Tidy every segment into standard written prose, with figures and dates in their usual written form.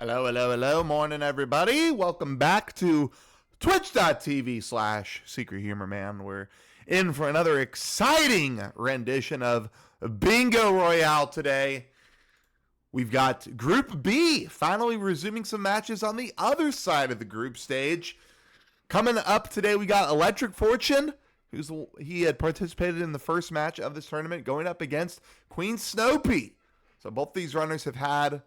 Hello, hello, hello. Morning, everybody. Welcome back to twitch.tv/Secret Humor Man. We're in for another exciting rendition of Bingo Royale today. We've got Group B finally resuming some matches on the other side of the group stage. Coming up today, we got ElectricFortune, he had participated in the first match of this tournament, going up against QueenSnopea. So both these runners have had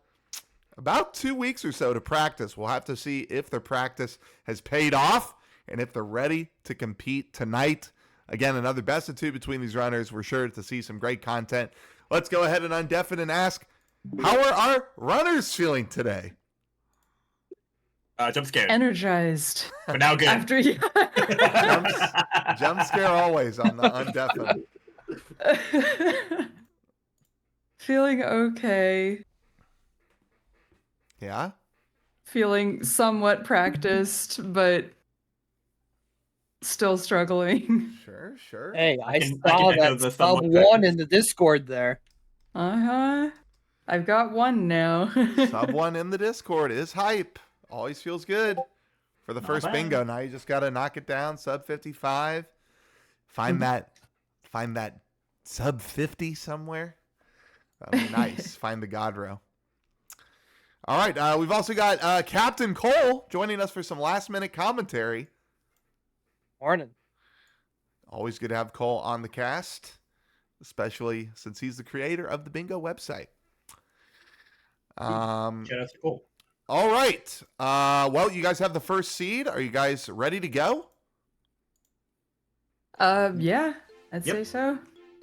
about 2 weeks or so to practice. We'll have to see if their practice has paid off and if they're ready to compete tonight. Again, another best of two between these runners. We're sure to see some great content. Let's go ahead and undeafen and ask, how are our runners feeling today? Jump scare. Energized. But now good. After you. Jump scare always on the undeafen. Feeling okay. Yeah? Feeling somewhat practiced, but still struggling. Sure. Hey, I can saw echo that the sub somewhat one in the Discord there. I've got one now. Sub one in the Discord is hype. Always feels good for the first bad. bingo. Now you just got to knock it down. Sub 55. Find that sub 50 somewhere. That'd be nice. Find the God row. All right. We've also got Captain Cole joining us for some last minute commentary. Morning. Always good to have Cole on the cast, especially since he's the creator of the bingo website. Shout out to Cole. All right. Well, you guys have the first seed. Are you guys ready to go? Yeah, I'd Yep. say so.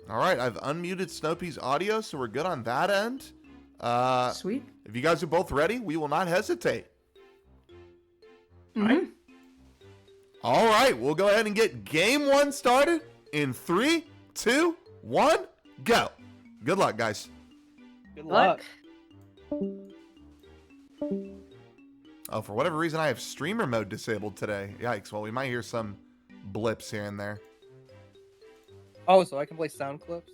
All right. I've unmuted Snoopy's audio, so we're good on that end. Sweet. If you guys are both ready, we will not hesitate. Mhm. All right. We'll go ahead and get game one started in 3, 2, 1, go. Good luck, guys. Good luck. Oh, for whatever reason, I have streamer mode disabled today. Yikes. Well, we might hear some blips here and there. Oh, so I can play sound clips?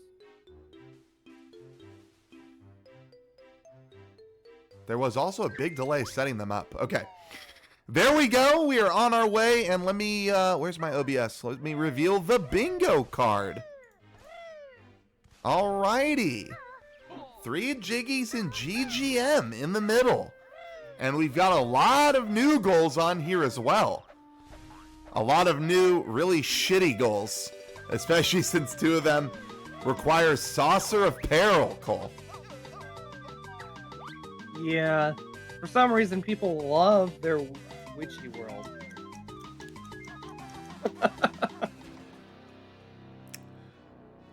There was also a big delay setting them up. Okay. There we go. We are on our way. And let me, where's my OBS? Let me reveal the bingo card. All righty. 3 Jiggies and GGM in the middle. And we've got a lot of new goals on here as well. A lot of new, really shitty goals. Especially since 2 of them require Saucer of Peril, Cole. Yeah. For some reason, people love their Witchy World.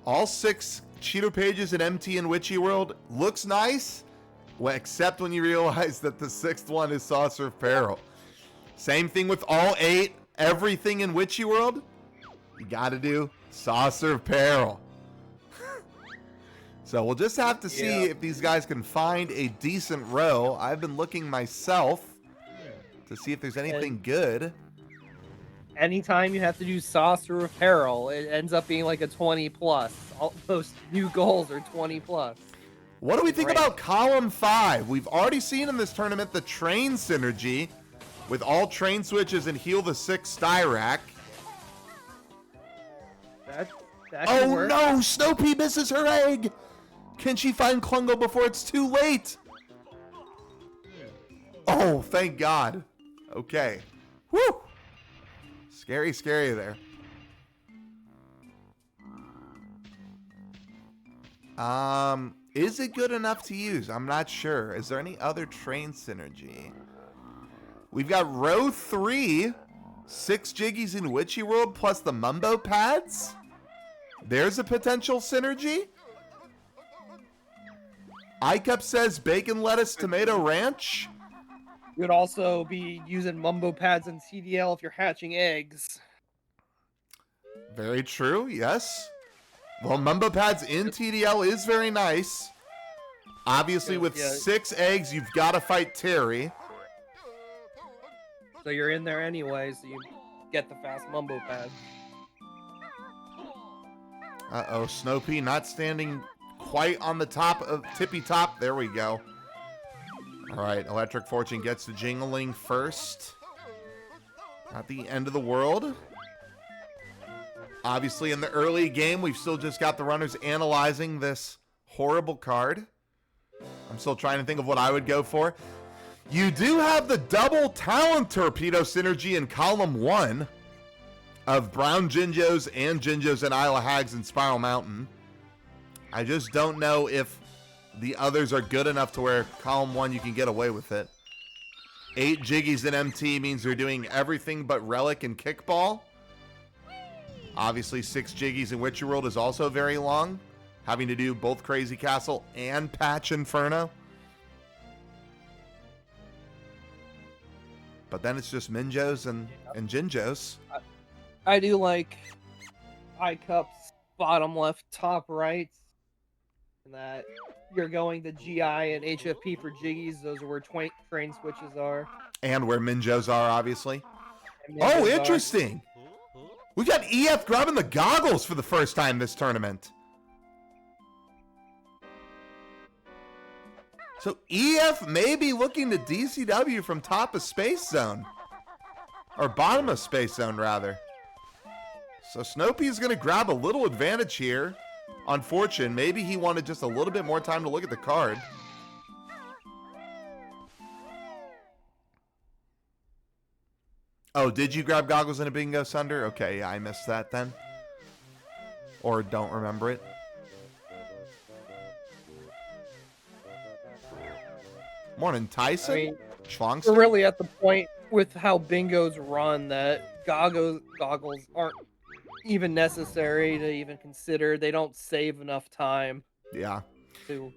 All 6 Cheeto pages in MT and Witchy World looks nice, except when you realize that the 6th one is Saucer of Peril. Same thing with all 8, everything in Witchy World. You gotta do Saucer of Peril. So we'll just have to see if these guys can find a decent row. I've been looking myself to see if there's anything good. Anytime you have to do Saucer of Peril, it ends up being like a 20 plus. All those new goals are 20 plus. What do we think about column 5? We've already seen in this tournament the train synergy with all train switches and heal the 6 Styrac. That Oh could work. no, Snoopy misses her egg. Can she find Klungo before it's too late? Oh, thank God. Okay. Whew. Scary there. Is it good enough to use? I'm not sure. Is there any other train synergy? We've got row 3, 6 Jiggies in Witchy World plus the Mumbo pads. There's a potential synergy. ICUP says bacon, lettuce, tomato ranch. You would also be using Mumbo pads and CDL if you're hatching eggs. Very true, yes. Well, Mumbo pads in TDL is very nice. Obviously, with 6 eggs, you've got to fight Terry. So you're in there anyway, so you get the fast Mumbo pad. Uh-oh, Snoopy not standing quite on the top of tippy top. There we go. All right, Electric Fortune gets the jingling first. Not the end of the world. Obviously, in the early game, we've still just got the runners analyzing this horrible card. I'm still trying to think of what I would go for. You do have the double Talent Torpedo synergy in column 1 of Brown Jinjos and Jinjos and Isla Hags and Spiral Mountain. I just don't know if the others are good enough to where column 1 you can get away with it. 8 Jiggies in MT means they're doing everything but Relic and Kickball. Obviously, 6 Jiggies in Witcher World is also very long, having to do both Crazy Castle and Patch Inferno. But then it's just Minjos and Jinjos. I do like iCup's bottom left, top right. And that you're going to GI and HFP for Jiggies. Those are where train switches are. And where Minjos are, obviously. And Minjos Oh, are. interesting. We got EF grabbing the goggles for the first time this tournament. So EF may be looking to DCW from top of Space Zone. Or bottom of Space Zone, rather. So Snopea is going to grab a little advantage here on Fortune. Maybe he wanted just a little bit more time to look at the card. Oh, did you grab goggles in a bingo, Sunder? Okay, yeah, I missed that then. Or don't remember it. Morning, Tyson. I mean, Schlongster. we're really at the point with how bingos run that goggles aren't even necessary to even consider. They don't save enough time Yeah. to.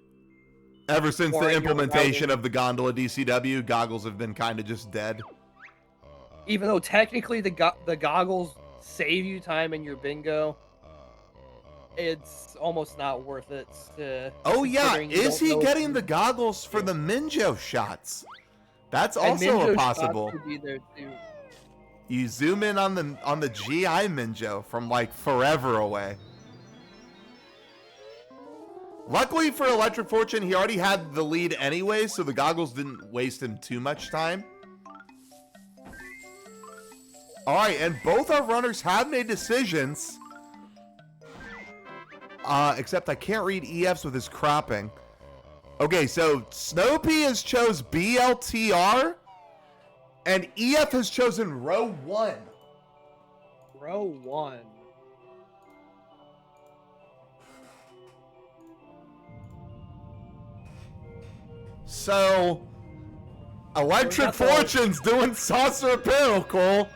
Ever since the Or you're implementation routing- of the gondola DCW, goggles have been kind of just dead. Even though technically the goggles save you time in your bingo, it's almost not worth it. Oh yeah, considering you is don't he know getting if the you- goggles for the Minjo shots? That's and also Minjo a shots possible. could be there too. You zoom in on the GI Minjo from like forever away. Luckily for Electric Fortune, he already had the lead anyway, so the goggles didn't waste him too much time. All right, and both our runners have made decisions. Except I can't read EFs with his cropping. Okay, so Snopea has chose BLTR, and EF has chosen row 1. Row 1. So, Electric Not the- Fortune's doing Saucer Apparel, Cole.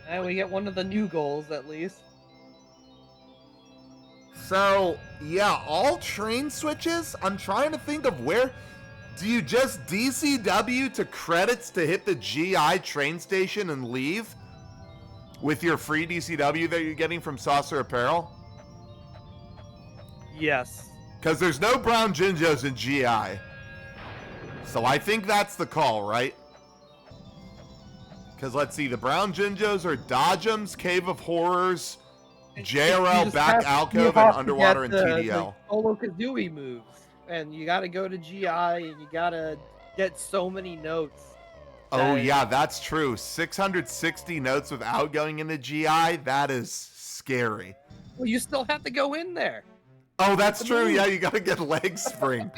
And we get one of the new goals at least. So, yeah, all train switches. I'm trying to think of where. Do you just DCW to credits to hit the GI train station and leave with your free DCW that you're getting from Saucer Apparel? Yes. Because there's no brown Jinjos in GI. So I think that's the call, right? Because let's see, the brown Jinjos are Dodgems, Cave of Horrors, JRL, Back Alcove, and Underwater and TDL. The Solo Kazooie moves. And you gotta go to GI and you gotta get so many notes. Oh, that- yeah, that's true. 660 notes without going into GI, that is scary. Well, you still have to go in there. Oh, that's true. Yeah, you got to get leg spring.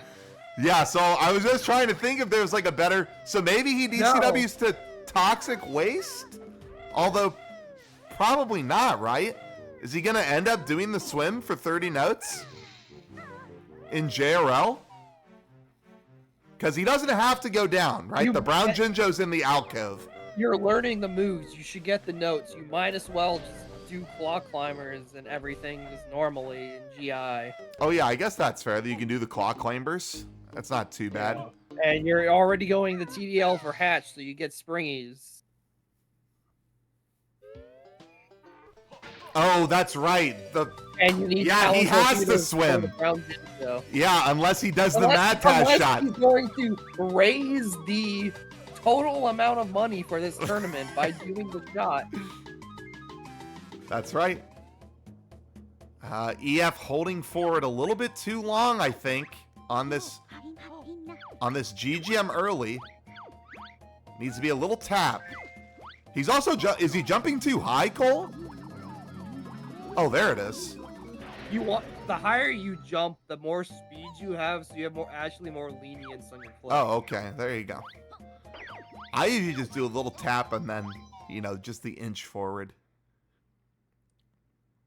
Yeah, so I was just trying to think if there was like a better. So maybe he DCWs to Toxic Waste? Although, probably not, right? Is he going to end up doing the swim for 30 notes in JRL? Because he doesn't have to go down, right? The brown Jinjo's in the alcove. You're learning the moves. You should get the notes. You might as well just do claw climbers and everything just normally in GI. Oh, yeah, I guess that's fair that you can do the claw clambers. That's not too bad. And you're already going to TDL for hatch, so you get springies. Oh, that's right. And you need Yeah, he talent has to torpedoes for swim. the brown Jinjo. Yeah, unless he does the Unless- Mad Taz unless shot. he's going to raise the total amount of money for this tournament by doing the shot. That's right. EF holding forward a little bit too long, I think, on this on this GGM early. Needs to be a little tap. He's also, is he jumping too high, Cole? Oh, there it is. You want the higher you jump, the more speed you have, so you have actually more lenience on your play. Oh, okay. There you go. I usually just do a little tap and then, you know, just the inch forward.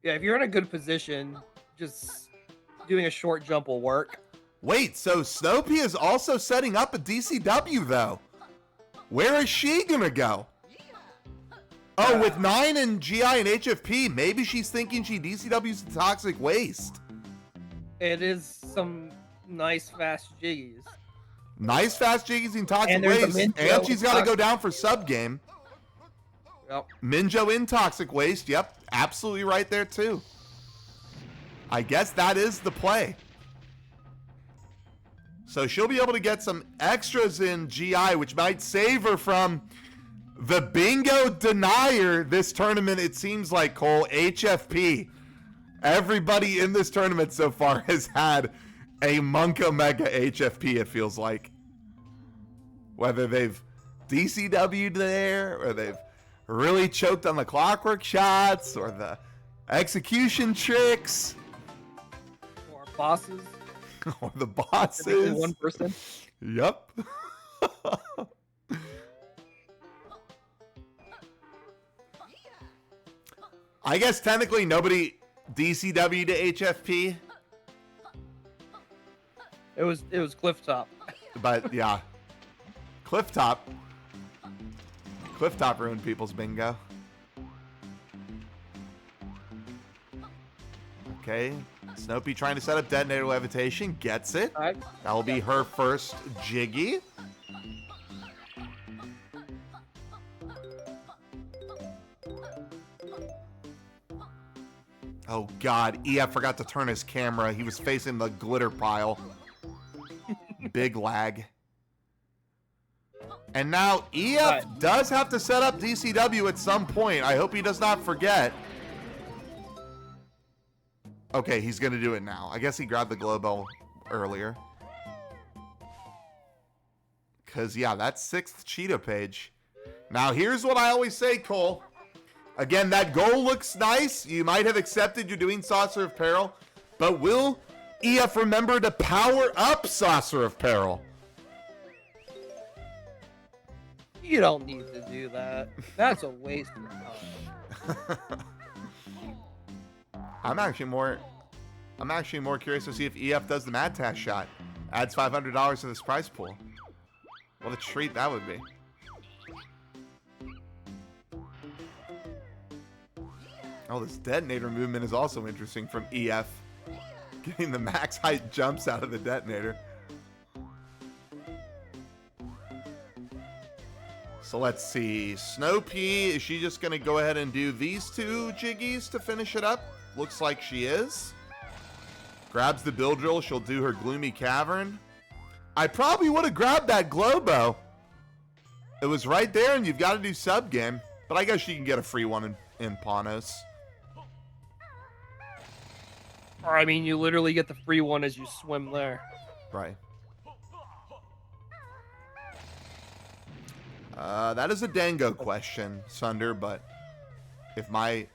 Yeah, if you're in a good position, just doing a short jump will work. Wait, so Snopea is also setting up a DCW, though. Where is she going to go? Oh, with 9 and GI and HFP, maybe she's thinking she DCW's the Toxic Waste. It is some nice fast jiggies. Nice fast jiggies and Toxic And there's a Waste. Minjo And she's got to Toxic- go down for sub game. Yep. Minjo in Toxic Waste. Yep, absolutely right there, too. I guess that is the play. So she'll be able to get some extras in GI, which might save her from the bingo denier this tournament. It seems like, Cole, HFP. Everybody in this tournament so far has had a Monk Omega HFP, it feels like. Whether they've DCW'd there, or they've really choked on the clockwork shots, or the execution tricks, Or bosses. or the Typically bosses. one person. Yep. I guess technically nobody DCW to HFP, It was Cliff Top. but yeah. Clifftop ruined people's bingo. Okay. Snopey trying to set up detonator levitation. Gets it. Alright. That will be her first jiggy. Oh God, EF forgot to turn his camera. He was facing the glitter pile. Big lag. And now EF does have to set up DCW at some point. I hope he does not forget. Okay, he's going to do it now. I guess he grabbed the glow bell earlier. Because, yeah, that's 6th Cheetah page. Now, here's what I always say, Cole. Again, that goal looks nice. You might have accepted you're doing Saucer of Peril. But will EF remember to power up Saucer of Peril? You don't need to do that. That's a waste of time. I'm actually more curious to see if EF does the Mad Tash shot. Adds $500 to this prize pool. What a treat that would be. Oh, this detonator movement is also interesting from EF. Getting the max height jumps out of the detonator. So let's see. Snopea, is she just going to go ahead and do these two jiggies to finish it up? Looks like she is. Grabs the bill drill. She'll do her Gloomy Cavern. I probably would have grabbed that Globo. It was right there, and you've got to do sub game. But I guess she can get a free one in Panos. Or I mean, you literally get the free one as you swim there. Right. That is a Dango question, Sunder, but if my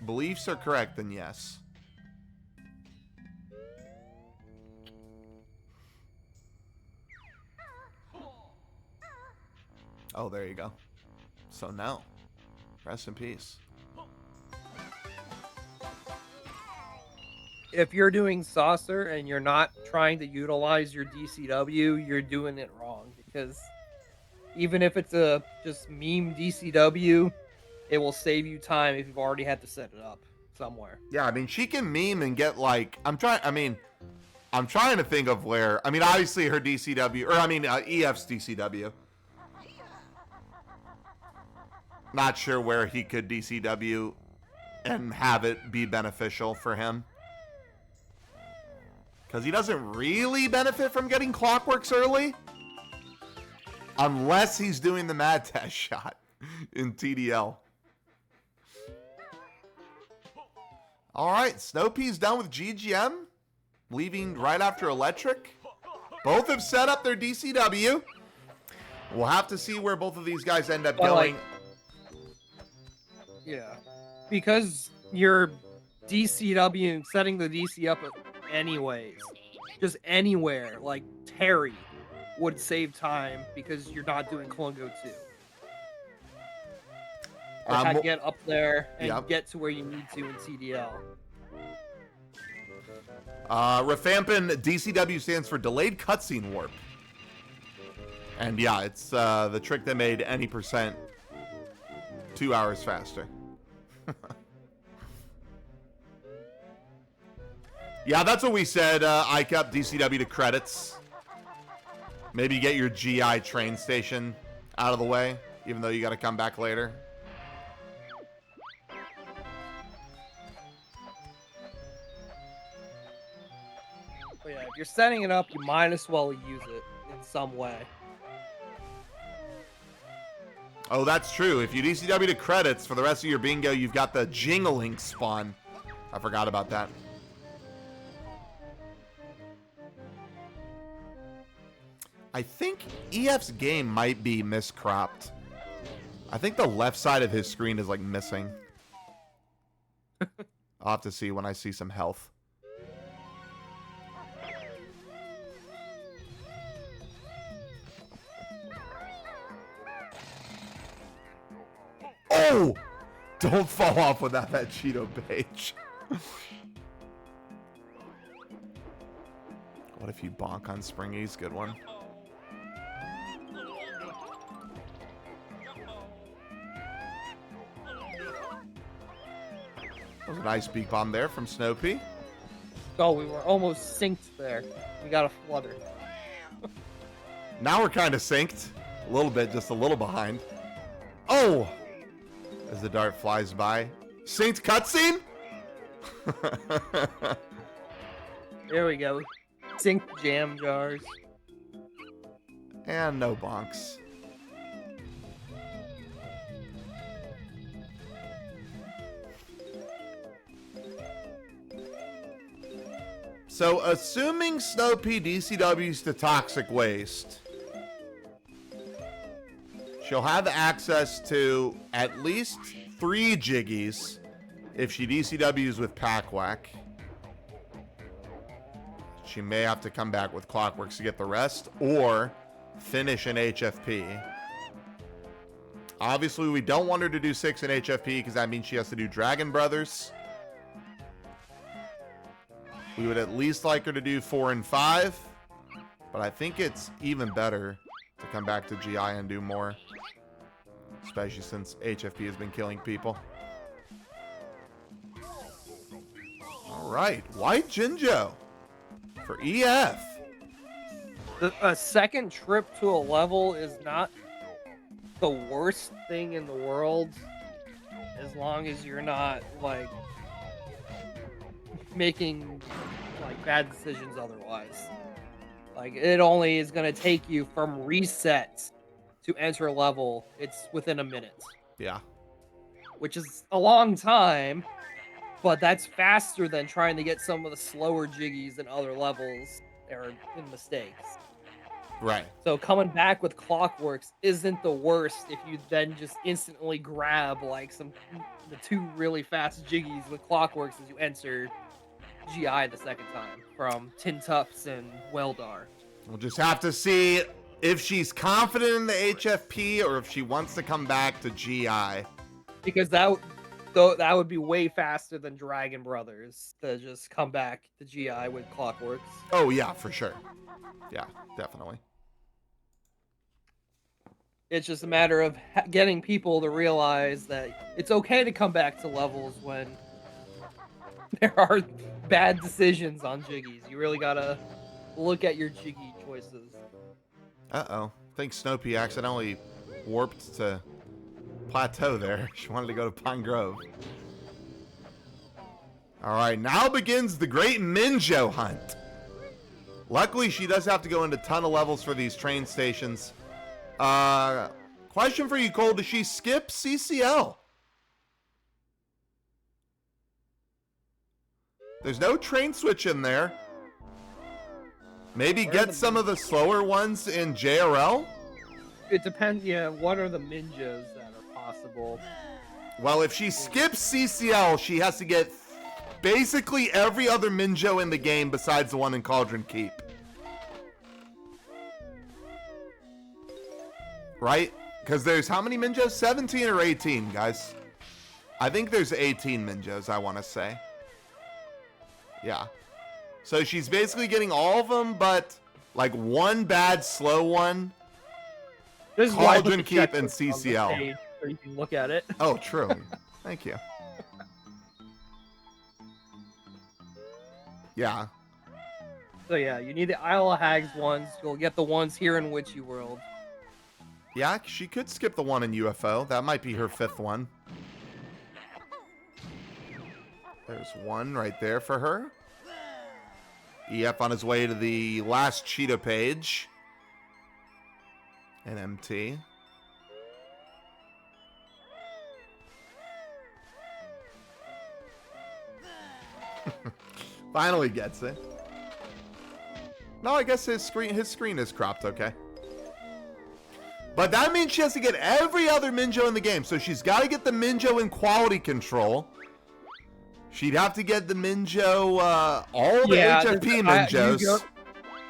beliefs are correct, then yes. Oh, there you go. So no. Rest in peace. If you're doing Saucer and you're not trying to utilize your DCW, you're doing it wrong. Because even if it's a just meme DCW, it will save you time if you've already had to set it up somewhere. Yeah, I mean, she can meme and get like, I'm trying to think of where, I mean, obviously her DCW, or I mean, EF's DCW. Not sure where he could DCW and have it be beneficial for him. Because he doesn't really benefit from getting Clockworks early. Unless he's doing the Mad Test shot in TDL. All right, Snopea's done with GGM. Leaving right after Electric. Both have set up their DCW. We'll have to see where both of these guys end up Well, going. Yeah, because you're DCW setting the DC up anyways, just anywhere like Terry would save time because you're not doing Klungo 2. To get up there and get to where you need to in CDL. Rifampin DCW stands for Delayed Cutscene Warp. And yeah, it's the trick that made any percent 2 hours faster. Yeah, that's what we said. ICAP DCW to credits. Maybe get your GI train station out of the way, even though you got to come back later. But yeah, if you're setting it up, you might as well use it in some way. Oh, that's true. If you DCW to credits for the rest of your bingo, you've got the jingling spawn. I forgot about that. I think EF's game might be miscropped. I think the left side of his screen is like missing. I'll have to see when I see some health. Oh! Don't fall off without that Cheeto page. What if you bonk on Springy's? Good one. That was a nice beak bomb there from Snopea. Oh, we were almost synced there. We got a flutter. Now we're kind of synced. A little bit, just a little behind. Oh! As the dart flies by. Synced cutscene? There we go. Synced jam jars. And no bonks. So, assuming Snopea DCWs to toxic waste, she'll have access to at least 3 Jiggies if she DCWs with Pack-Whack. She may have to come back with Clockworks to get the rest, or finish an HFP. Obviously, we don't want her to do 6 in HFP, because that means she has to do Dragon Brothers. We would at least like her to do 4 and 5, but I think it's even better to come back to GI and do more, especially since HFP has been killing people. All right, White Jinjo for EF. A second trip to a level is not the worst thing in the world, as long as you're not like making like bad decisions otherwise. Like, it only is going to take you from reset to enter a level, it's within a minute. Yeah. Which is a long time, but that's faster than trying to get some of the slower jiggies in other levels or in mistakes. Right. So coming back with Clockworks isn't the worst if you then just instantly grab like the 2 really fast jiggies with Clockworks as you enter GI the second time from Tin Tups and Weldar. We'll just have to see if she's confident in the HFP or if she wants to come back to GI. Because that would be way faster than Dragon Brothers to just come back to GI with Clockworks. Oh, yeah, for sure. Yeah, definitely. It's just a matter of getting people to realize that it's okay to come back to levels when there are bad decisions on jiggies. You really gotta look at your jiggy choices. Uh-oh. I think Snopea accidentally warped to Plateau there. She wanted to go to Pine Grove. All right, now begins the great Minjo hunt. Luckily, she does have to go into a ton of levels for these train stations. Question for you, Cole. Does she skip CCL? There's no train switch in there. Maybe Where are get the some of the slower ones in JRL? It depends. Yeah, what are the ninjas that are possible? Well, if she skips CCL, she has to get basically every other Minjo in the game besides the one in Cauldron Keep. Right? Because there's how many Minjos? 17 or 18, guys? I think there's 18 Minjos, I want to say. Yeah. So she's basically getting all of them, but like one bad slow one. This is why I put Cauldron the Keep and checklist on the CCL. page so you can look at it. Oh, true. Thank you. Yeah. So yeah, you need the Isle of Hags ones. You'll get the ones here in Witchy World. Yeah, she could skip the one in UFO. That might be her 5th one. There's one right there for her. EF on his way to the last Cheetah page. And MT. Finally gets it. No, I guess his screen is cropped okay. But that means she has to get every other Minjo in the game. So she's got to get the Minjo in quality control. She'd have to get the Minjo, all the HFP Minjos.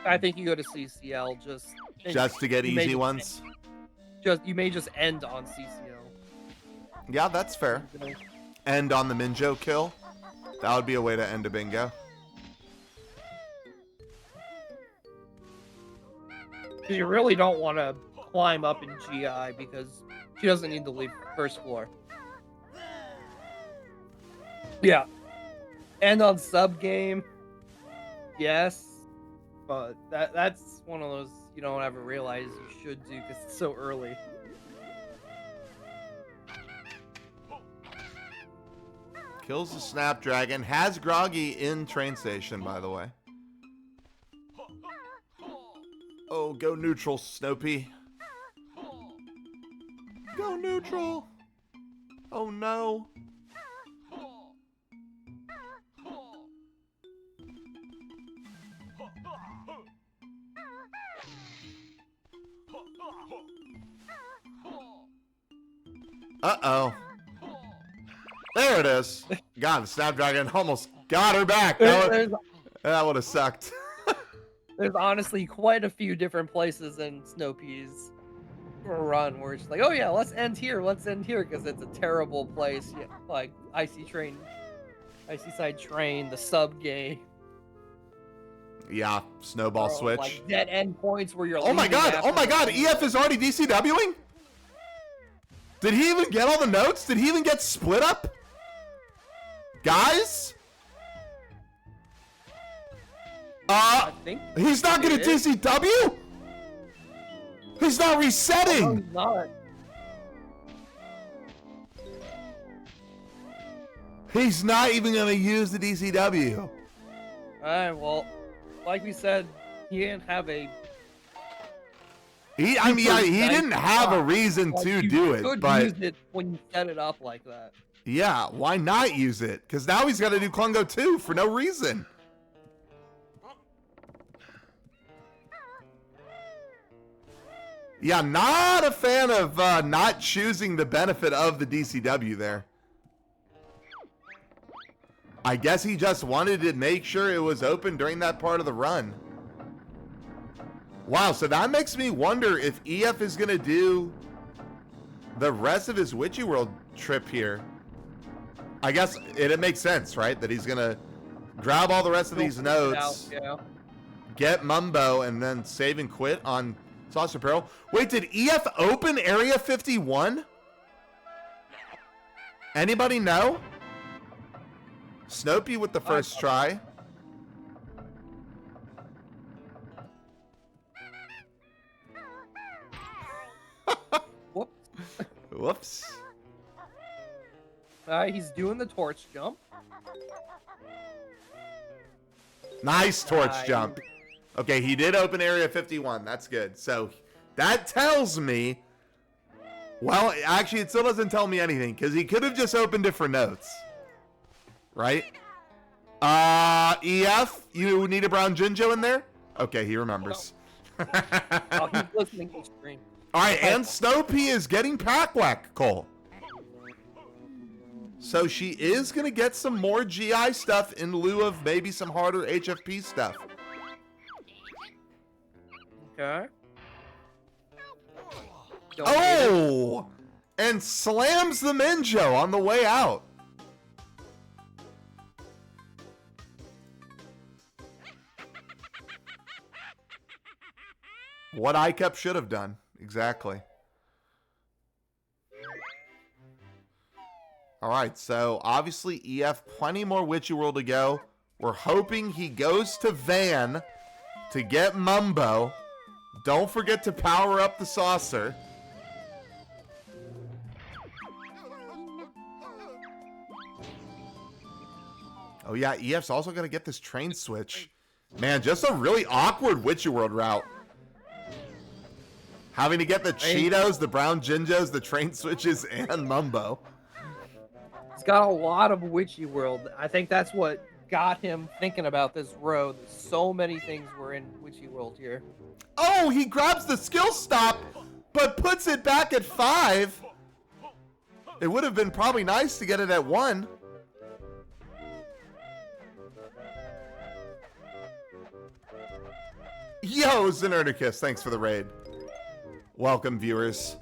I think you go to CCL Just to get easy ones. You may just end on CCL. Yeah, that's fair. End on the Minjo kill. That would be a way to end a bingo. You really don't want to climb up in GI because she doesn't need to leave first floor. Yeah. And on sub game, yes, but that's one of those you don't ever realize you should do because it's so early. Kills the Snapdragon. Has Groggy in train station, by the way. Oh, go neutral, Snopey. Go neutral. Oh, no. Uh-oh. There it is. God, the Snapdragon almost got her back. That would have sucked. There's honestly quite a few different places in Snopea's run where it's like, oh yeah, let's end here, because it's a terrible place. Yeah, like Icy Side Train, the sub game. Yeah, snowball switch. Like dead end points where you're. Oh my god! Oh my god! EF is already DCWing. Did he even get all the notes? Did he even get split up? Guys? I think he's not gonna DCW? He's not resetting! No, he's not. He's not even gonna use the DCW. Alright, well, like we said, he didn't have a... He didn't have a reason to do it, but... use it when you set it up like that. Yeah, why not use it? Because now he's gotta do Klungo 2 for no reason. Yeah, not a fan of not choosing the benefit of the DCW there. I guess he just wanted to make sure it was open during that part of the run. Wow, so that makes me wonder if EF is going to do the rest of his Witchy World trip here. I guess it makes sense, right? That he's going to grab all the rest of these notes, get Mumbo, and then save and quit on Saucer Peril. Wait, did EF open Area 51? Anybody know? Snopey with the first try. Whoops. He's doing the torch jump. Nice torch jump. Okay, he did open Area 51. That's good. So that tells me... Well, actually, it still doesn't tell me anything, because he could have just opened it for notes. Right? EF, you need a brown Jinjo in there? Okay, he remembers. Oh, he's listening to the stream. All right, and Snowpea is getting pack whack, Cole. So she is going to get some more GI stuff in lieu of maybe some harder HFP stuff. Okay. Oh! And slams the Minjo on the way out. What ICUP should have done. Exactly. All right, so obviously EF, plenty more Witchy World to go. We're hoping he goes to Van to get Mumbo. Don't forget to power up the saucer. Oh yeah, EF's also going to get this train switch. Man, just a really awkward Witchy World route. Having to get the Cheetos, the brown Jinjos, the train switches, and Mumbo. He's got a lot of Witchy World. I think that's what got him thinking about this road. So many things were in Witchy World here. Oh, he grabs the skill stop, but puts it back at 5. It would have been probably nice to get it at 1. Yo, Xenerticus, thanks for the raid. Welcome, viewers.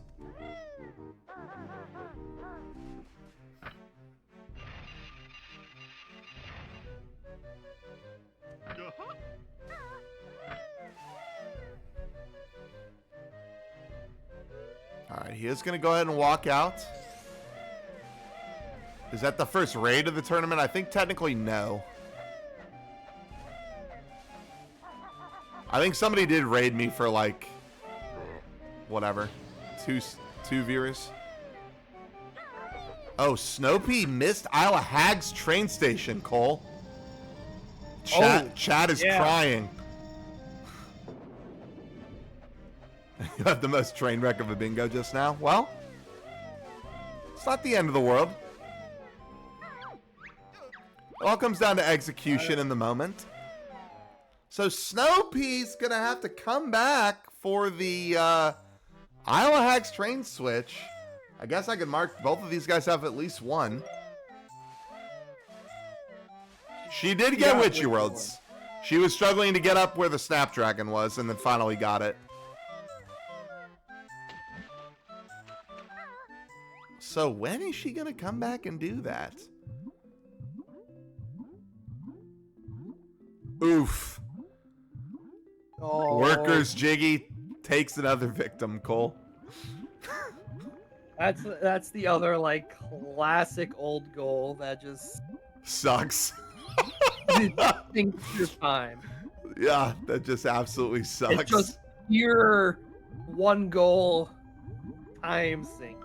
Alright, he is going to go ahead and walk out. Is that the first raid of the tournament? I think technically no. I think somebody did raid me for like, whatever, two viewers. Oh, Snopea missed Isle of Hags train station, Cole. Chat is crying. You have the most train wreck of a bingo just now. Well, it's not the end of the world. It all comes down to execution in the moment. So Snowpea's gonna have to come back for the Isle of Hags train switch. I guess I could mark both of these guys have at least one. She did get Witchy Worlds. She was struggling to get up where the Snapdragon was, and then finally got it. So when is she gonna come back and do that? Oof. Oh. Workers Jiggy takes another victim, Cole. That's the other like classic old goal that just sucks. thinks your time. Yeah, that just absolutely sucks. It's just pure one goal time sink.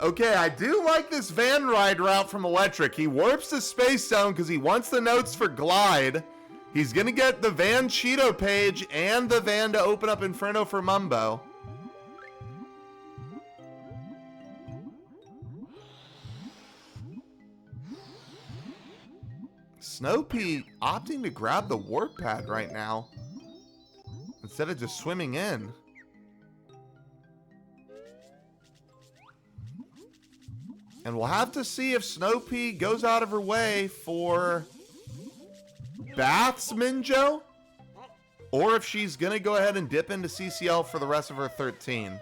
Okay, I do like this van ride route from Electric. He warps to Space Zone because he wants the notes for Glide. He's going to get the van Cheeto page and the van to open up Inferno for Mumbo. Snowpea opting to grab the warp pad right now instead of just swimming in. And we'll have to see if Snowpea goes out of her way for Bath's Minjo, or if she's going to go ahead and dip into CCL for the rest of her 13.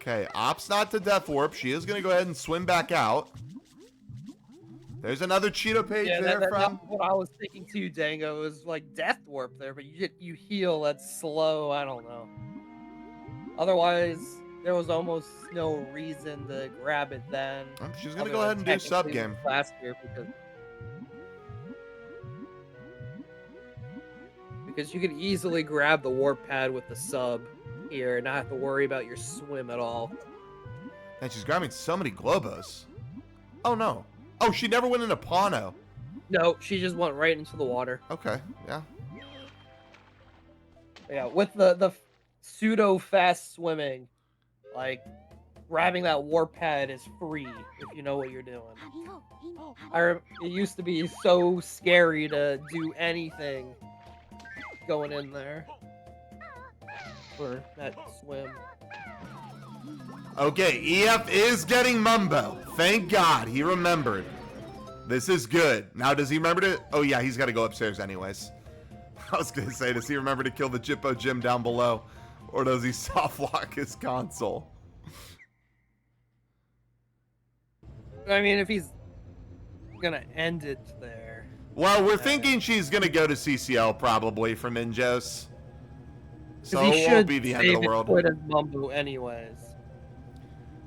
Okay, opts not to Death Warp. She is going to go ahead and swim back out. There's another Cheeto page there from... That's what I was thinking too, Dango. Is like Death Warp there, but you heal, that's slow, I don't know. Otherwise, there was almost no reason to grab it then. She's going to go ahead and do sub-game. Because you could easily grab the warp pad with the sub here and not have to worry about your swim at all. And she's grabbing so many Globos. Oh, no. Oh, she never went into Pano. No, she just went right into the water. Okay, yeah. Yeah, with the pseudo fast swimming, like grabbing that warp pad is free if you know what you're doing. It used to be so scary to do anything going in there for that swim. Okay, EF is getting Mumbo. Thank God he remembered. This is good. Now, does he remember to... Oh, yeah, he's got to go upstairs anyways. I was going to say, does he remember to kill the Jippo Jim down below? Or does he soft lock his console? I mean, if he's gonna end it there. Well, we're thinking she's going to go to CCL probably from Injos. So it won't be the end of the world. Quit as Mumbo anyways.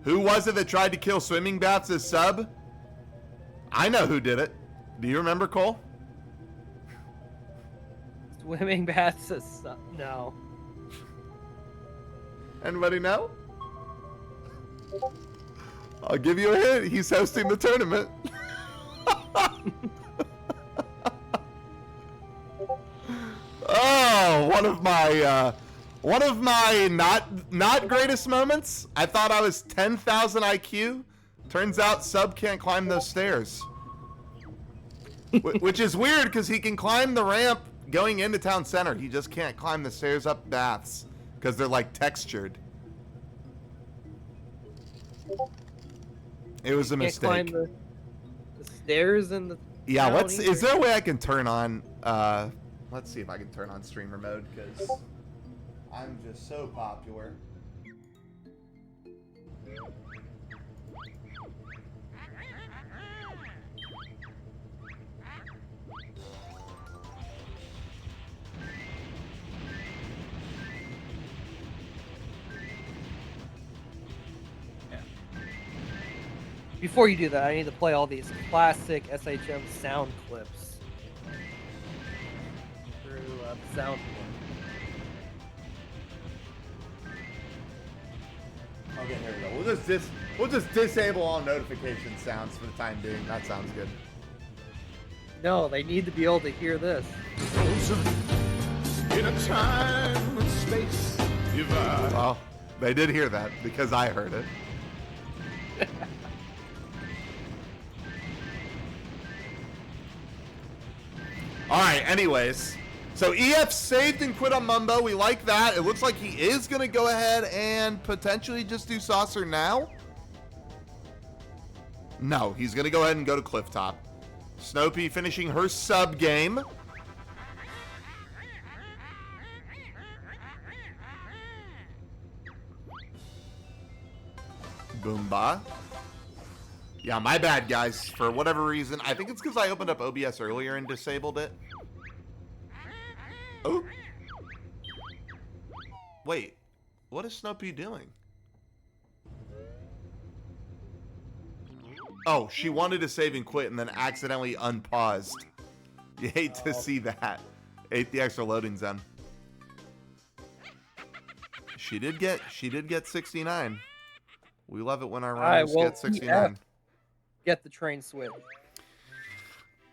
Who was it that tried to kill swimming baths as sub? I know who did it. Do you remember, Cole? Swimming baths is no. Anybody know? I'll give you a hint. He's hosting the tournament. Oh, one of my not greatest moments. I thought I was 10,000 IQ. Turns out sub can't climb those stairs. Which is weird because he can climb the ramp going into town center. He just can't climb the stairs up baths because they're like textured. It was a mistake. Climb the stairs in the yeah, is there a way I can turn on let's see if I can turn on streamer mode because I'm just so popular. Before you do that, I need to play all these classic SHM sound clips through the sound board. Okay, here we go. We'll just disable all notification sounds for the time being. That sounds good. No, they need to be able to hear this. In a time and space divide. Well, they did hear that because I heard it. All right, anyways. So EF saved and quit on Mumbo. We like that. It looks like he is going to go ahead and potentially just do Saucer now. No, he's going to go ahead and go to Clifftop. Snopea finishing her sub game. Boomba. Yeah, my bad, guys. For whatever reason, I think it's because I opened up OBS earlier and disabled it. Oh. Wait. What is Snopea doing? Oh, she wanted to save and quit and then accidentally unpaused. You hate to see that. Ate the extra loading zone. She did get 69. We love it when our runners get 69. Get the train switch.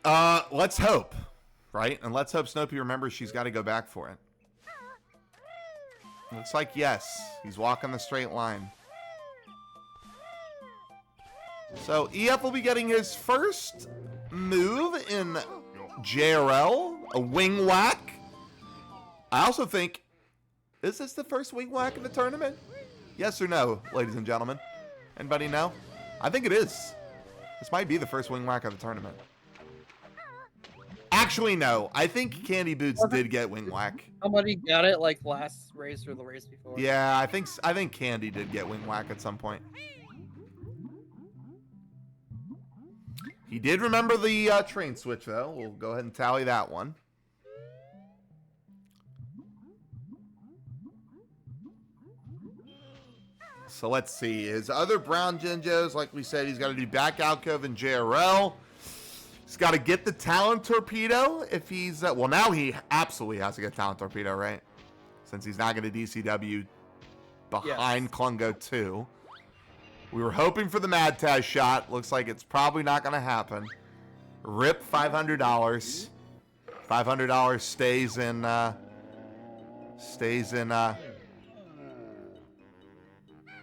Let's hope, right? And let's hope Snopea remembers she's got to go back for it. Looks like yes. He's walking the straight line. So EF will be getting his first move in JRL, a wing whack. I also think, is this the first wing whack in the tournament? Yes or no, ladies and gentlemen? Anybody know? I think it is. This might be the first wing whack of the tournament. Actually, no. I think Candy Boots did get wing whack. Somebody got it like last race or the race before. Yeah, I think Candy did get wing whack at some point. He did remember the train switch, though. We'll go ahead and tally that one. So let's see. His other brown Jinjos, like we said, he's got to do back alcove and JRL. He's got to get the talent torpedo if he's... well, now he absolutely has to get talent torpedo, right? Since he's not going to DCW behind Klungo 2. We were hoping for the Mad Taz shot. Looks like it's probably not going to happen. RIP $500. $500 stays in Stays in,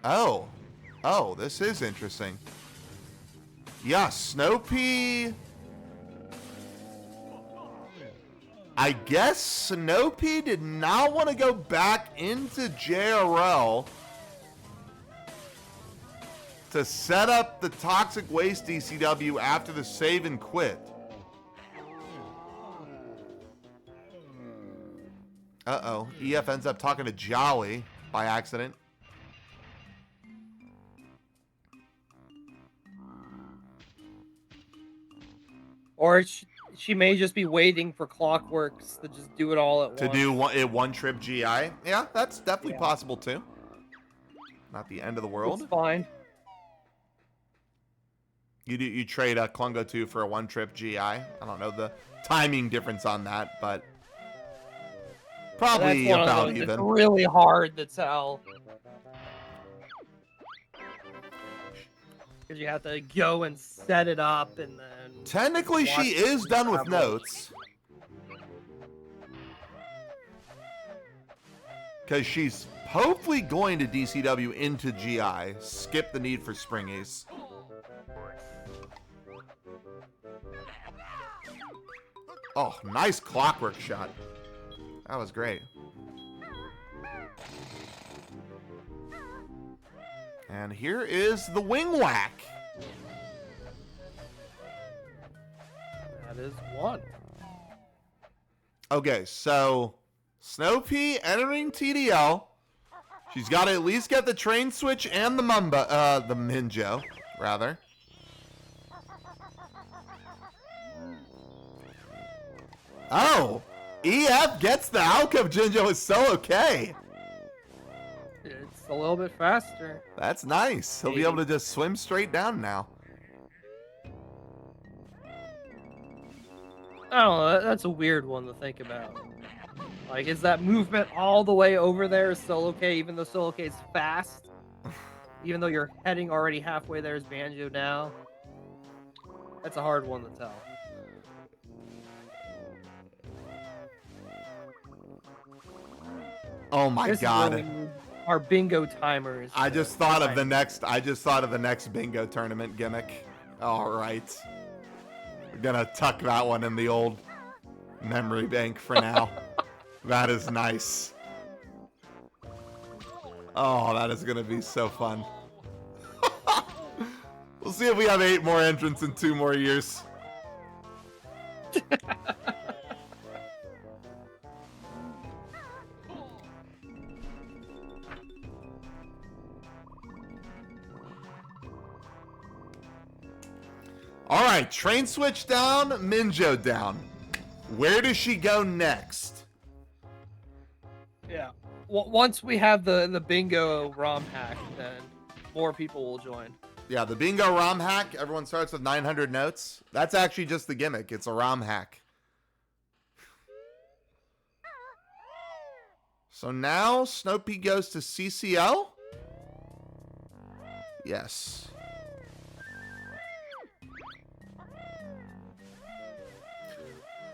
Oh, this is interesting. Yeah, Snopea. I guess Snopea did not want to go back into JRL to set up the Toxic Waste DCW after the save and quit. Uh-oh. EF ends up talking to Jolly by accident. Or she may just be waiting for Clockworks to just do it all at once. To do one trip GI. Yeah, that's definitely possible too. Not the end of the world. It's fine. You trade a Klungo 2 for a one trip GI. I don't know the timing difference on that, but probably That's one of about those. even. It's really hard to tell. Because you have to go and set it up and then... Technically, she is done with notes. Because she's hopefully going to DCW into GI. Skip the need for Spring Ace. Oh, nice Clockwork shot. That was great. And here is the Wing Whack. That is one. Okay, so Snopea entering TDL. She's got to at least get the train switch and the Minjo, rather. Oh, EF gets the Alcove Jinjo with Solo K. It's a little bit faster. That's nice. He'll be able to just swim straight down now. I don't know. That's a weird one to think about. Like, is that movement all the way over there is Solo K, even though Solo K is fast? Even though you're heading already halfway there is Banjo now? That's a hard one to tell. Oh my This is god. where we need our bingo timers. I just thought of the next bingo tournament gimmick. All right. We're gonna tuck that one in the old memory bank for now. That is nice. Oh, that is gonna be so fun. We'll see if we have 8 more entrants in 2 more years. All right, train switch down, Minjo down. Where does she go next? Yeah. Once we have the bingo ROM hack, then more people will join. Yeah, the bingo ROM hack. Everyone starts with 900 notes. That's actually just the gimmick. It's a ROM hack. So now Snopea goes to CCL? Yes.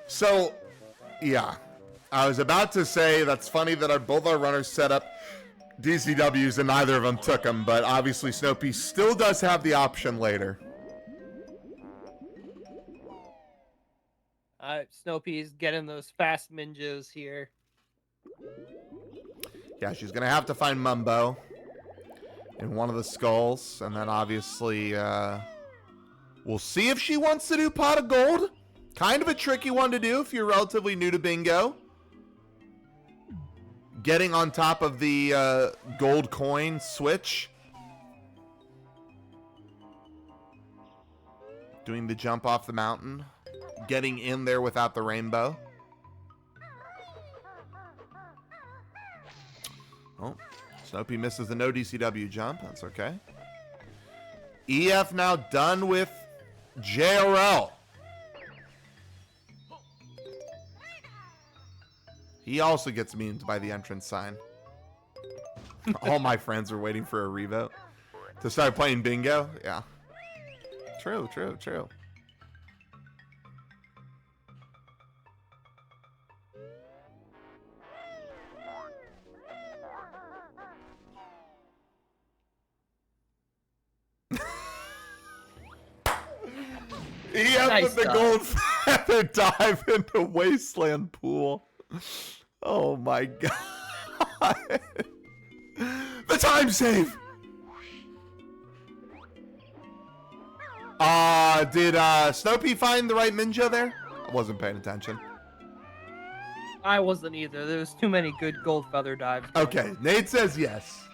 So, yeah. I was about to say that's funny that both our runners set up DCWs and neither of them took them, but obviously Snopea still does have the option later. Snopey's getting those fast Minjos here. Yeah, she's going to have to find Mumbo in one of the skulls, and then obviously we'll see if she wants to do Pot of Gold. Kind of a tricky one to do if you're relatively new to bingo. Getting on top of the gold coin switch. Doing the jump off the mountain. Getting in there without the rainbow. Oh, Snopea misses the no DCW jump. That's okay. EF now done with JRL. He also gets memed by the entrance sign. All my friends are waiting for a revote to start playing bingo. Yeah. True, true, true. Nice with the dive. gold feather dive into Wasteland Pool. Oh my god. The time save. Did Snopea find the right Minjo there? I wasn't paying attention. I wasn't either. There was too many good gold feather dives. going Okay, on. Nate says yes.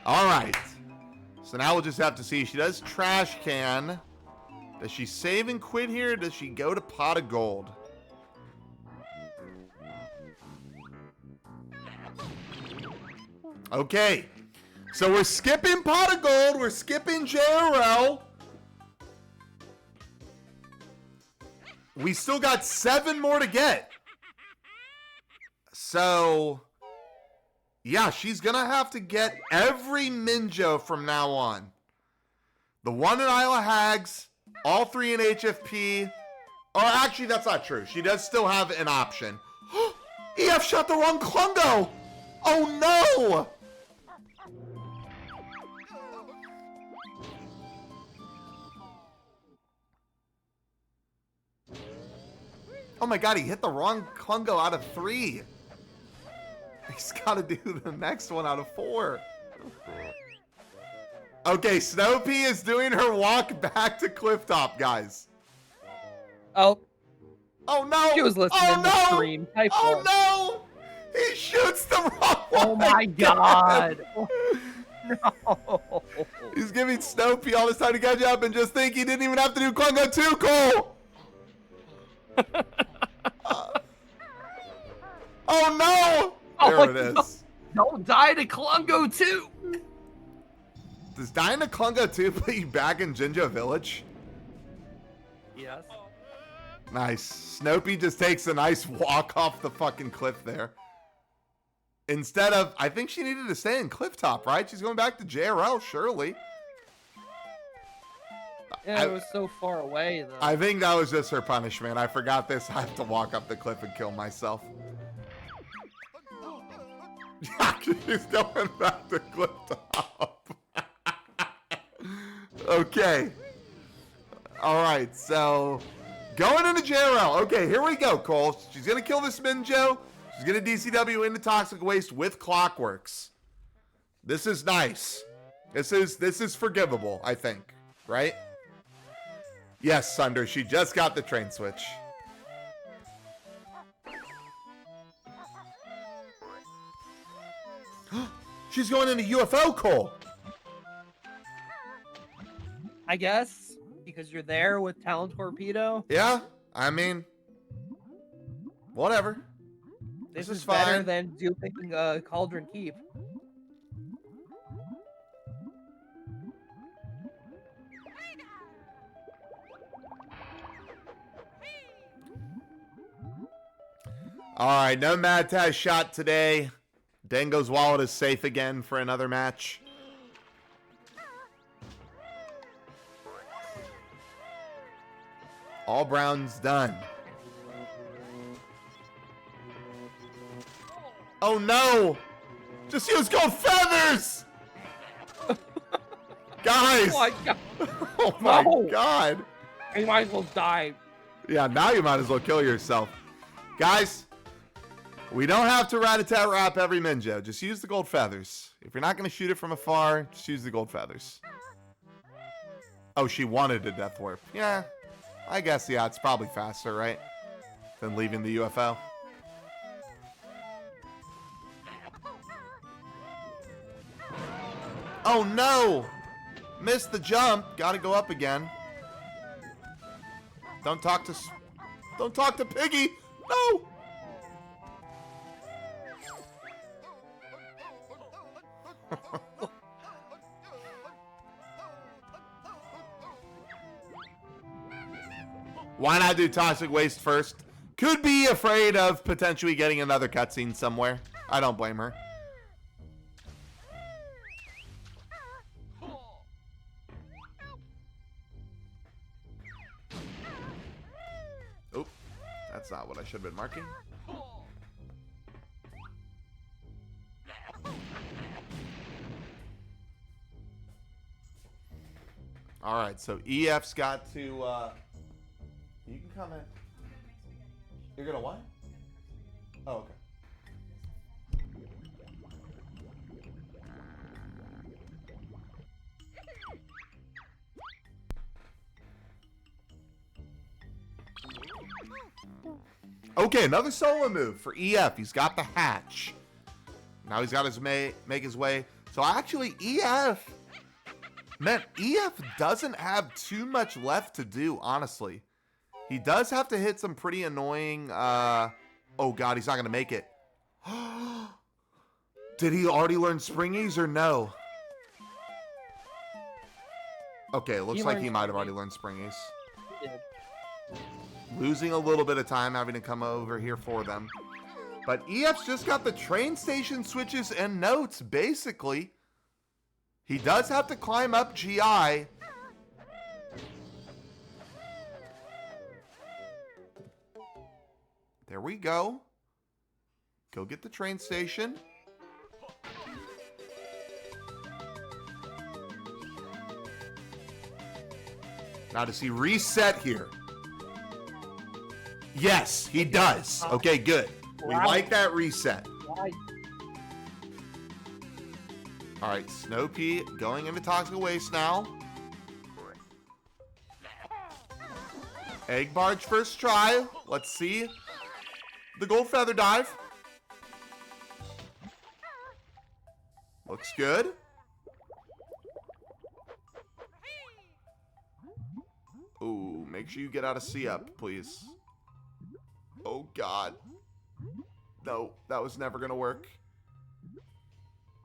All right. So now we'll just have to see. She does trash can. Does she save and quit here? Or does she go to pot of gold? Okay. So we're skipping pot of gold. We're skipping JRL. We still got 7 more to get. So, yeah, she's going to have to get every Minjo from now on. The one in Isle of Hags, all 3 in HFP. Or actually, that's not true. She does still have an option. EF shot the wrong Klungo. Oh, no. Oh my god, he hit the wrong Klungo out of 3. He's got to do the next one out of 4. Okay, Snopea is doing her walk back to Clifftop, guys. Oh, Oh no! she was listening oh to the no! stream. Type Oh fault. no! He shoots the wrong Oh one my again. god. No. He's giving Snopea all this time to catch up and just think he didn't even have to do Klungo 2, Cole! Oh no! Oh There my it God. is. Don't die to Klungo too. Does dying to Klungo 2 put you back in Jinjo Village? Yes. Nice. Snopey just takes a nice walk off the fucking cliff there. Instead of, I think she needed to stay in Clifftop, right? She's going back to JRL, surely. Yeah, it was so far away though. I think that was just her punishment. I forgot this. I have to walk up the cliff and kill myself. She's going back to Clifftop. Okay. All right, so going into JRL. Okay, here we go, Cole. She's going to kill this Minjo. She's going to DCW into Toxic Waste with Clockworks. This is nice. This is forgivable, I think. Right? Yes, Sunder. She just got the train switch. She's going into UFO, Cole. I guess because you're there with Talon Torpedo. Yeah, I mean, whatever. This is is better fine. than doing Cauldron Keep. All right, no Mad Taz shot today. Dango's wallet is safe again for another match. All Brown's done. Oh no! Just use gold feathers! Guys! Oh my god! Oh my No. god! You might as well die. Yeah, now you might as well kill yourself. Guys, we don't have to rat-a-tat-rap every Minjo. Just use the gold feathers. If you're not going to shoot it from afar, just use the gold feathers. Oh, she wanted a death warp. Yeah, I guess, yeah, it's probably faster, right? Than leaving the UFO. Oh, no! Missed the jump. Gotta go up again. Don't talk to Piggy! No! Why not do Toxic Waste first? Could be afraid of potentially getting another cutscene somewhere. I don't blame her. Oop. That's not what I should have been marking. All right, so EF's got to coming. You're gonna what? Oh, okay. Okay, another solo move for EF. He's got the hatch. Now he's got his make his way. So actually, EF doesn't have too much left to do, honestly. He does have to hit some pretty annoying, oh god, he's not gonna make it. Did he already learn Springies or no? Okay, it looks like he might have already learned Springies. Yeah. Losing a little bit of time having to come over here for them. But EF's just got the train station switches and notes, basically. He does have to climb up GI. There we go. Go get the train station. Now does he reset here? Yes, he does. Okay, good. We like that reset. All right, Snopea going into Toxic Waste now. Egg Barge first try. Let's see the Gold Feather Dive. Looks good. Ooh, make sure you get out of C up, please. Oh, God. No, that was never going to work.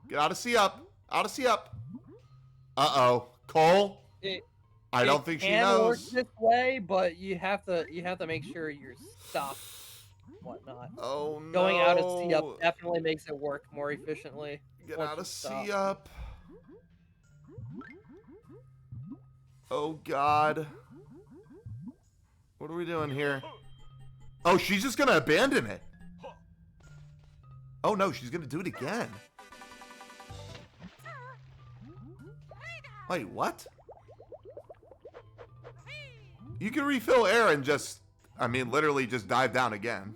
Get out of C up. Out of C up. Uh-oh. Cole? I don't think she knows. It can work this way, but you have to make sure you're stopped and whatnot. Oh, no. Going out of C up definitely makes it work more efficiently. Get out of C up. Oh, God. What are we doing here? Oh, she's just going to abandon it. Oh, no, she's going to do it again. Wait, what? You can refill air and just, I mean, literally just dive down again.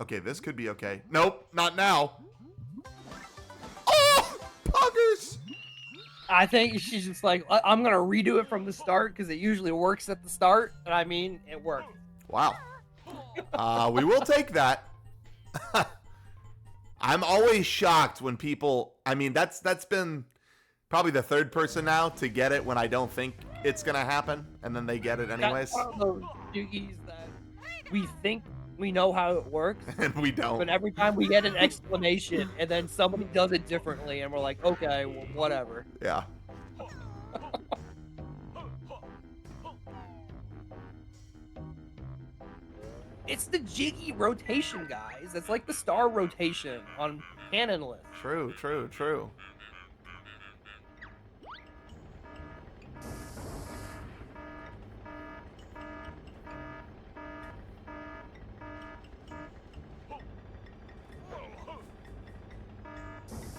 Okay, this could be okay. Nope, not now. Oh, puggers. I think she's just like, I'm going to redo it from the start because it usually works at the start. And I mean, it worked. Wow. We will take that. I'm always shocked when people, I mean, that's been probably the third person now to get it when I don't think it's going to happen, and then they get it anyways. That's one of those jiggies that we think we know how it works, And we don't. but every time we get an explanation, and then somebody does it differently, and we're like, okay, well, whatever. Yeah. It's the jiggy rotation, guys. It's like the star rotation on canon list. True, true, true.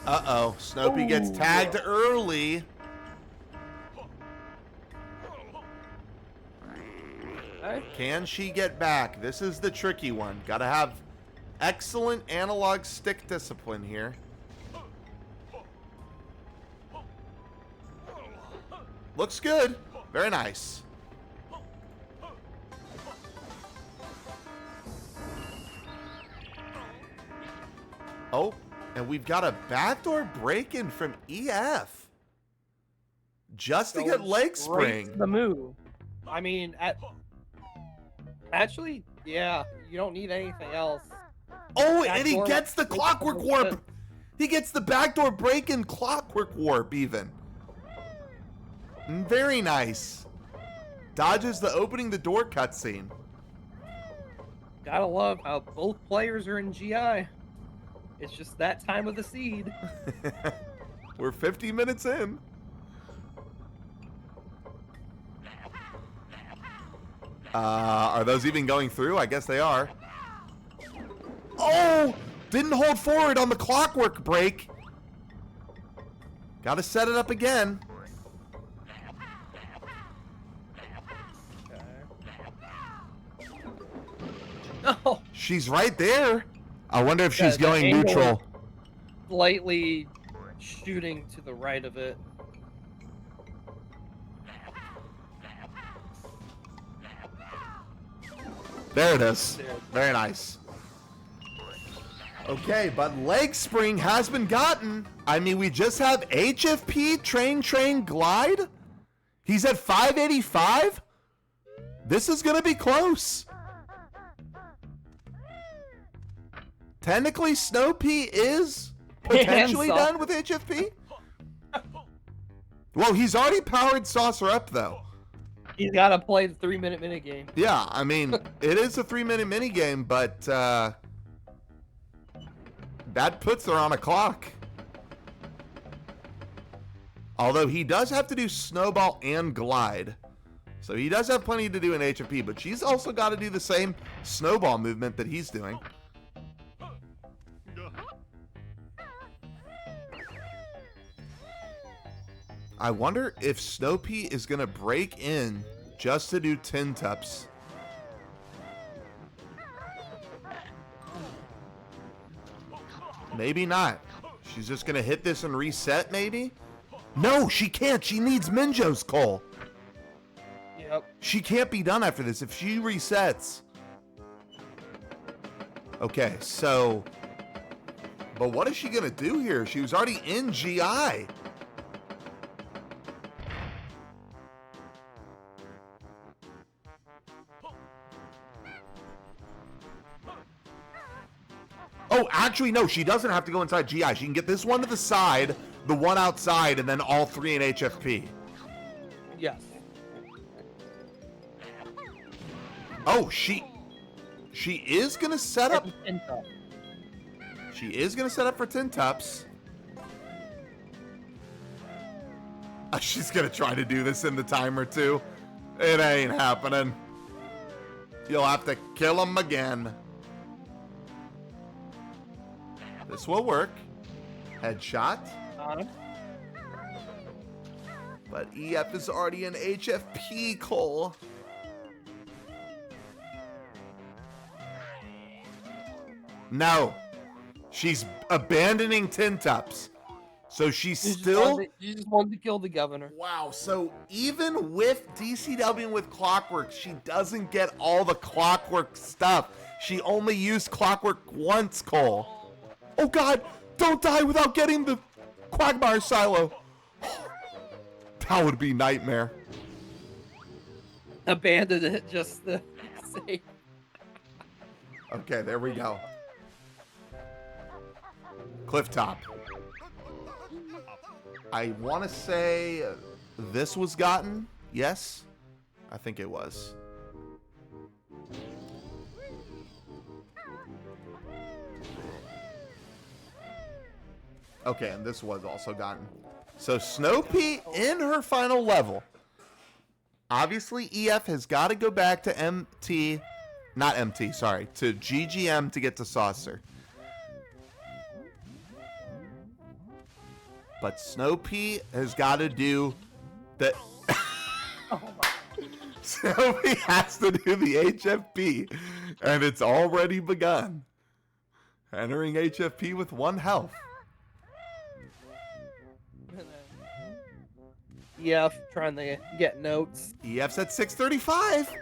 Uh-oh. Snopea gets tagged early. Can she get back? This is the tricky one. Gotta have excellent analog stick discipline here. Looks good. Very nice. Oh, and we've got a backdoor break-in from EF. Just to get leg spring. The move. I mean, actually, yeah, you don't need anything else. Oh, and he gets the clockwork warp. He gets the backdoor break-in clockwork warp even. Very nice. Dodges the opening the door cutscene. Gotta love how both players are in GI. It's just that time of the seed. We're 50 minutes in. Are those even going through? I guess they are. Oh! Didn't hold forward on the clockwork break. Gotta set it up again. She's right there. I wonder if she's The going angle is neutral. Slightly shooting to the right of it. There it is. There. Very nice. Okay, but leg spring has been gotten. I mean, we just have HFP, train, glide. He's at 585. This is going to be close. Technically, Snopea is potentially Hands done with HFP. Well, he's already powered Saucer up, though. He's got to play the 3-minute minigame. Yeah, I mean, it is a 3-minute minigame, but that puts her on a clock. Although he does have to do Snowball and Glide. So he does have plenty to do in HFP, but she's also got to do the same Snowball movement that he's doing. I wonder if Snopea is going to break in just to do tin tups. Maybe not. She's just going to hit this and reset, maybe? No, she can't. She needs Minjo's Cole. Yep. She can't be done after this if she resets. Okay, so... But what is she going to do here? She was already in GI. Oh, actually, no, she doesn't have to go inside GI. She can get this one to the side, the one outside, and then all three in HFP. Yes. Oh, she is going to set up... Info. She is going to set up for tin tups. She's going to try to do this in the timer, too. It ain't happening. You'll have to kill him again. This will work. Headshot. But EF is already in HFP, Cole. No. She's abandoning tin tups. So she's still... She just wanted to kill the governor. Wow, so even with DCW and with Clockwork, she doesn't get all the Clockwork stuff. She only used Clockwork once, Cole. Oh God, don't die without getting the Quagmire Silo. That would be nightmare. Abandoned it just to say. Okay, there we go. Cliff top. I want to say this was gotten. Yes, I think it was. Okay, and this was also gotten. So Snopea in her final level. Obviously, EF has got to go back to to GGM to get to Saucer. But Snopea has got to do the... Snopea has to do the HFP, and it's already begun. Entering HFP with 1 health. EF trying to get notes. EF's at 635.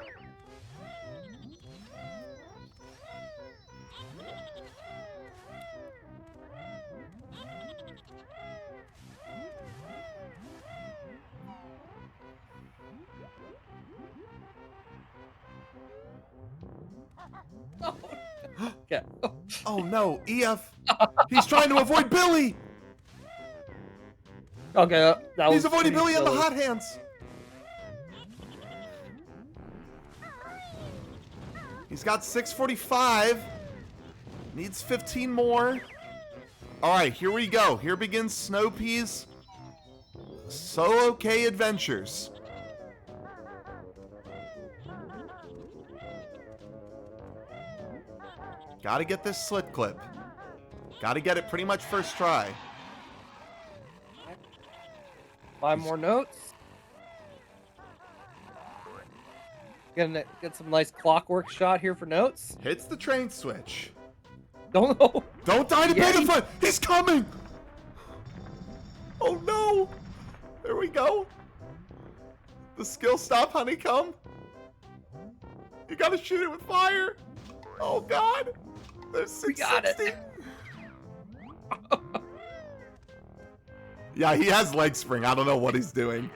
Okay. Oh no, EF. He's trying to avoid Billy. Okay, that was He's avoiding pretty Billy on the silly. hot hands. He's got 645. Needs 15 more. All right, here we go. Here begins Snopea's Solo K adventures. Gotta get this slit clip. Gotta get it pretty much first try. 5 more notes. Gonna get some nice clockwork shot here for notes. Hits the train switch. Don't know. Don't die to pay the Yay. fine. He's coming. Oh no. There we go. The skill stop honeycomb. You gotta shoot it with fire. Oh god. There's We got it. 660. Yeah, he has leg spring. I don't know what he's doing.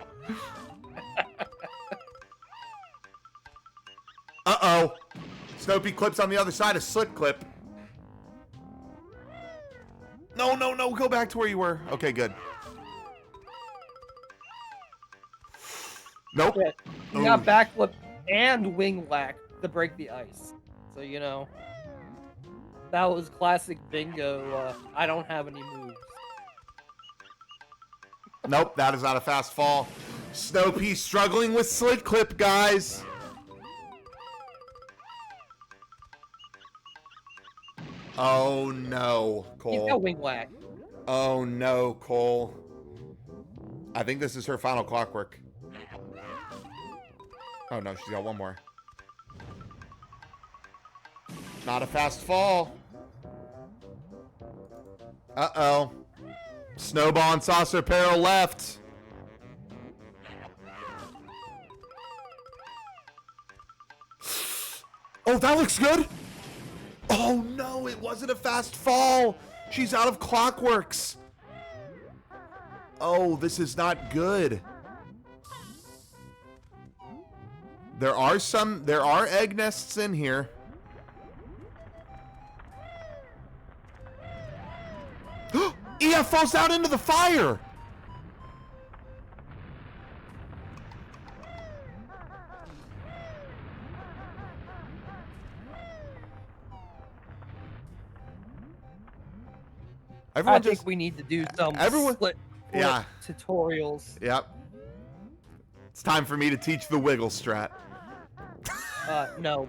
Uh-oh. Snopey clips on the other side of Slit Clip. No, no, no. Go back to where you were. Okay, good. Nope. Shit. You got backflip and wing whack to break the ice. So, you know, that was classic bingo. I don't have any moves. Nope, that is not a fast fall. Snopey struggling with Slit Clip, guys. Oh no, He's got Cole. wing whack. Oh no, Cole. I think this is her final clockwork. Oh no, she's got one more. Not a fast fall. Uh-oh. Snowball and Saucer Peril left. Oh, that looks good. Oh no, it wasn't a fast fall. She's out of clockworks. Oh, this is not good. There are egg nests in here. EF falls out into the fire. I Everyone think just we need to do some everyone- split Yeah. tutorials. Yep. It's time for me to teach the wiggle strat. No.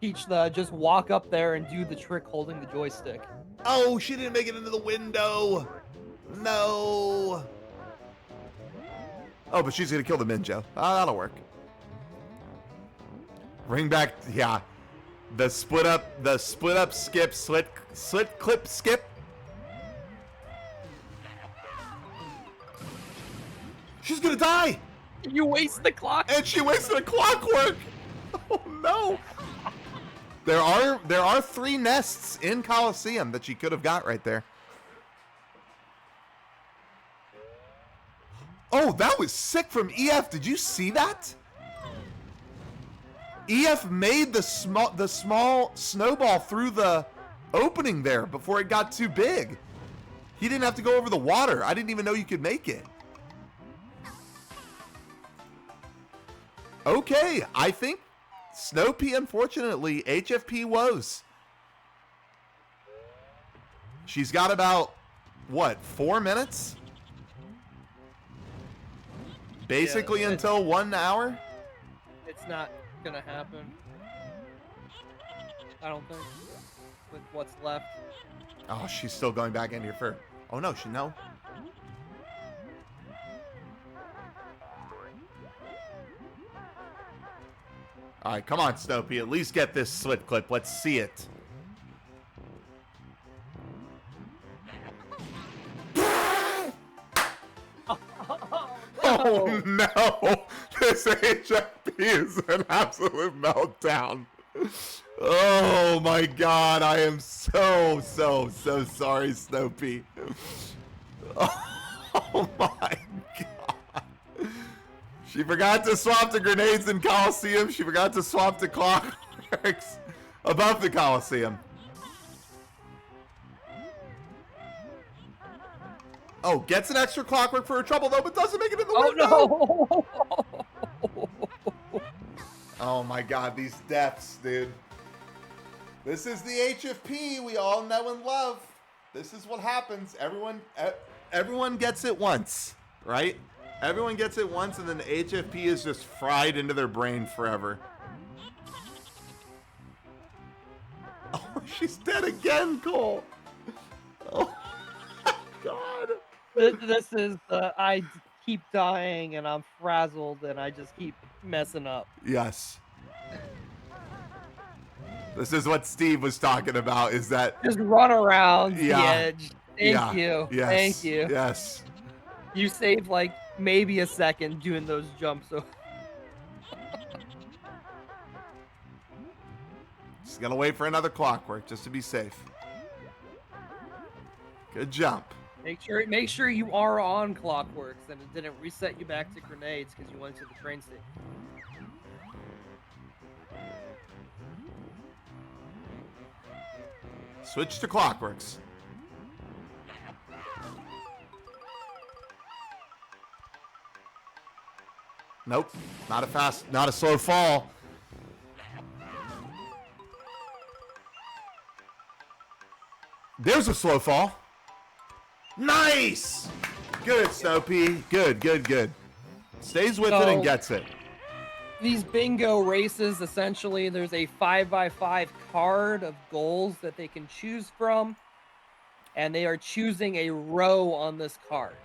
Teach the just walk up there and do the trick holding the joystick. Oh, she didn't make it into the window. No. Oh, but she's gonna kill the Minjo. That'll work. Bring back, yeah. The split up skip, slit clip skip. She's gonna die, You waste the clock. and she wasted a clockwork. Oh no. There are 3 nests in Coliseum that she could have got right there. Oh, that was sick from EF. Did you see that? EF made the small snowball through the opening there before it got too big. He didn't have to go over the water. I didn't even know you could make it. Okay, I think Snopey, unfortunately, HFP woes. She's got about, what, 4 minutes? Basically Yeah, until 1 hour? It's not gonna happen. I don't think. With what's left. Oh, she's still going back in here for... Oh, no, no. All right, come on, Snopey. At least get this slit clip. Let's see it. Oh, no. This HFP is an absolute meltdown. Oh, my God. I am so sorry, Snopey. Oh, my God. She forgot to swap to grenades in Coliseum. She forgot to swap to clockworks above the Coliseum. Oh, gets an extra clockwork for her trouble, though, but doesn't make it in the window. No! Oh my God, these deaths, dude. This is the HFP we all know and love. This is what happens. Everyone gets it once, right? Everyone gets it once, and then the HFP is just fried into their brain forever. Oh, she's dead again, Cole. Oh my God. This is I keep dying and I'm frazzled and I just keep messing up. Yes. This is what Steve was talking about, is that... Just run around the Yeah. edge. Thank you. Yes. Thank you. Yes. You saved like maybe a second doing those jumps. So Just gonna wait for another clockwork just to be safe. Good jump. make sure you are on clockworks and it didn't reset you back to grenades because you went to the train station. Switch to clockworks. Nope. Not a slow fall. There's a slow fall. Nice! Good, Snopea. Good. Stays with it and gets it. These bingo races, essentially, there's a 5x5 card of goals that they can choose from, and they are choosing a row on this card.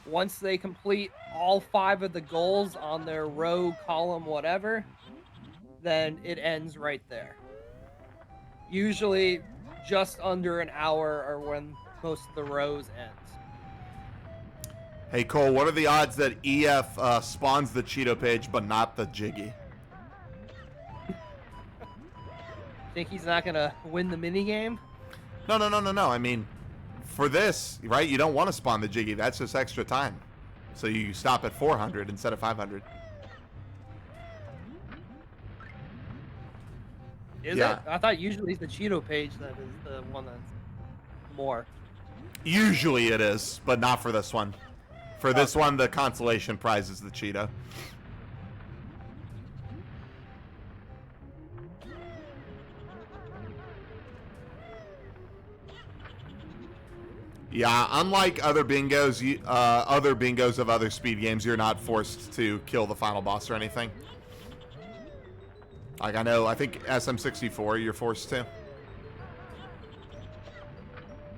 Once they complete all 5 of the goals on their row, column, whatever, then it ends right there. Usually just under an hour are when most of the rows ends. Hey, Cole, what are the odds that EF spawns the Cheeto page but not the Jiggy? Think he's not gonna win the minigame? No. I mean, for this, right, you don't want to spawn the Jiggy. That's just extra time. So you stop at 400 instead of 500. Is it? I thought usually it's the Cheeto page that is the one that's more. Usually it is, but not for this one. For this one, the consolation prize is the Cheeto. Yeah, unlike other bingos, other bingos of other speed games, you're not forced to kill the final boss or anything. Like I think SM64, you're forced to.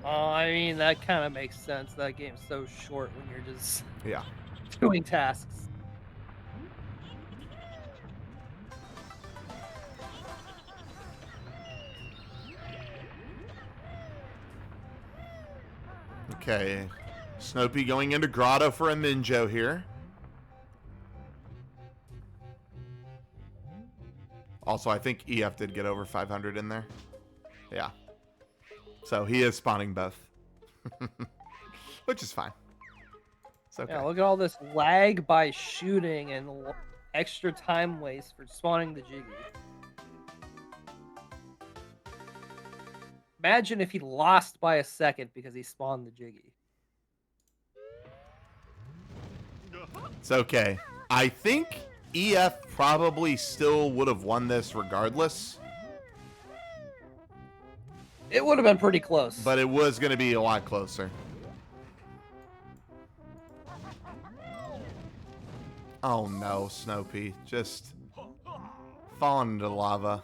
I mean, that kind of makes sense. That game's so short when you're just doing tasks. Okay, Snopea going into Grotto for a Minjo here. Also, I think EF did get over 500 in there. Yeah. So he is spawning both. Which is fine. It's okay. Yeah, look at all this lag by shooting and extra time waste for spawning the Jiggy. Imagine if he lost by a second because he spawned the Jiggy. It's okay. I think EF probably still would have won this regardless. It would have been pretty close. But it was going to be a lot closer. Oh no, Snopea. Just falling into lava.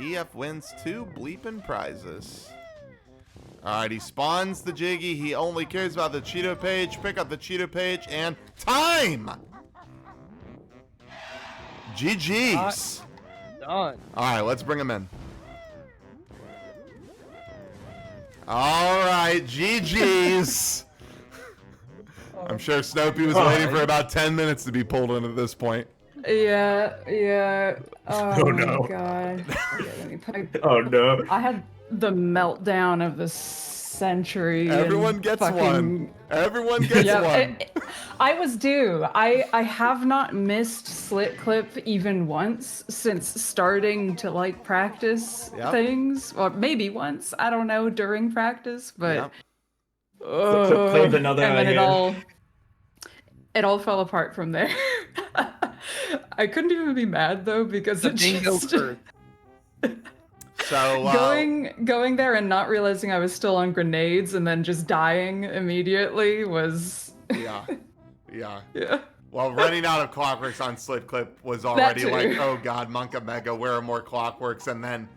EF wins 2 bleeping prizes. Alright, he spawns the Jiggy. He only cares about the Cheeto page. Pick up the Cheeto page and time! GG's. Done. Alright, let's bring him in. Alright, GG's. I'm sure Snopea was waiting for about 10 minutes to be pulled in at this point. Yeah. Oh, no. my god. Okay, let me pipe. Oh no. I had the meltdown of the century. Everyone and gets fucking... one. Everyone gets one. I was due. I have not missed Slit Clip even once since starting to like practice things, or maybe once. I don't know, during practice, but Clip another and then idea. it all fell apart from there. I couldn't even be mad though because it just So going there and not realizing I was still on grenades and then just dying immediately was yeah. yeah. Well, running out of clockworks on Slit Clip was already like, oh god, Monka Mega, where are more clockworks? And then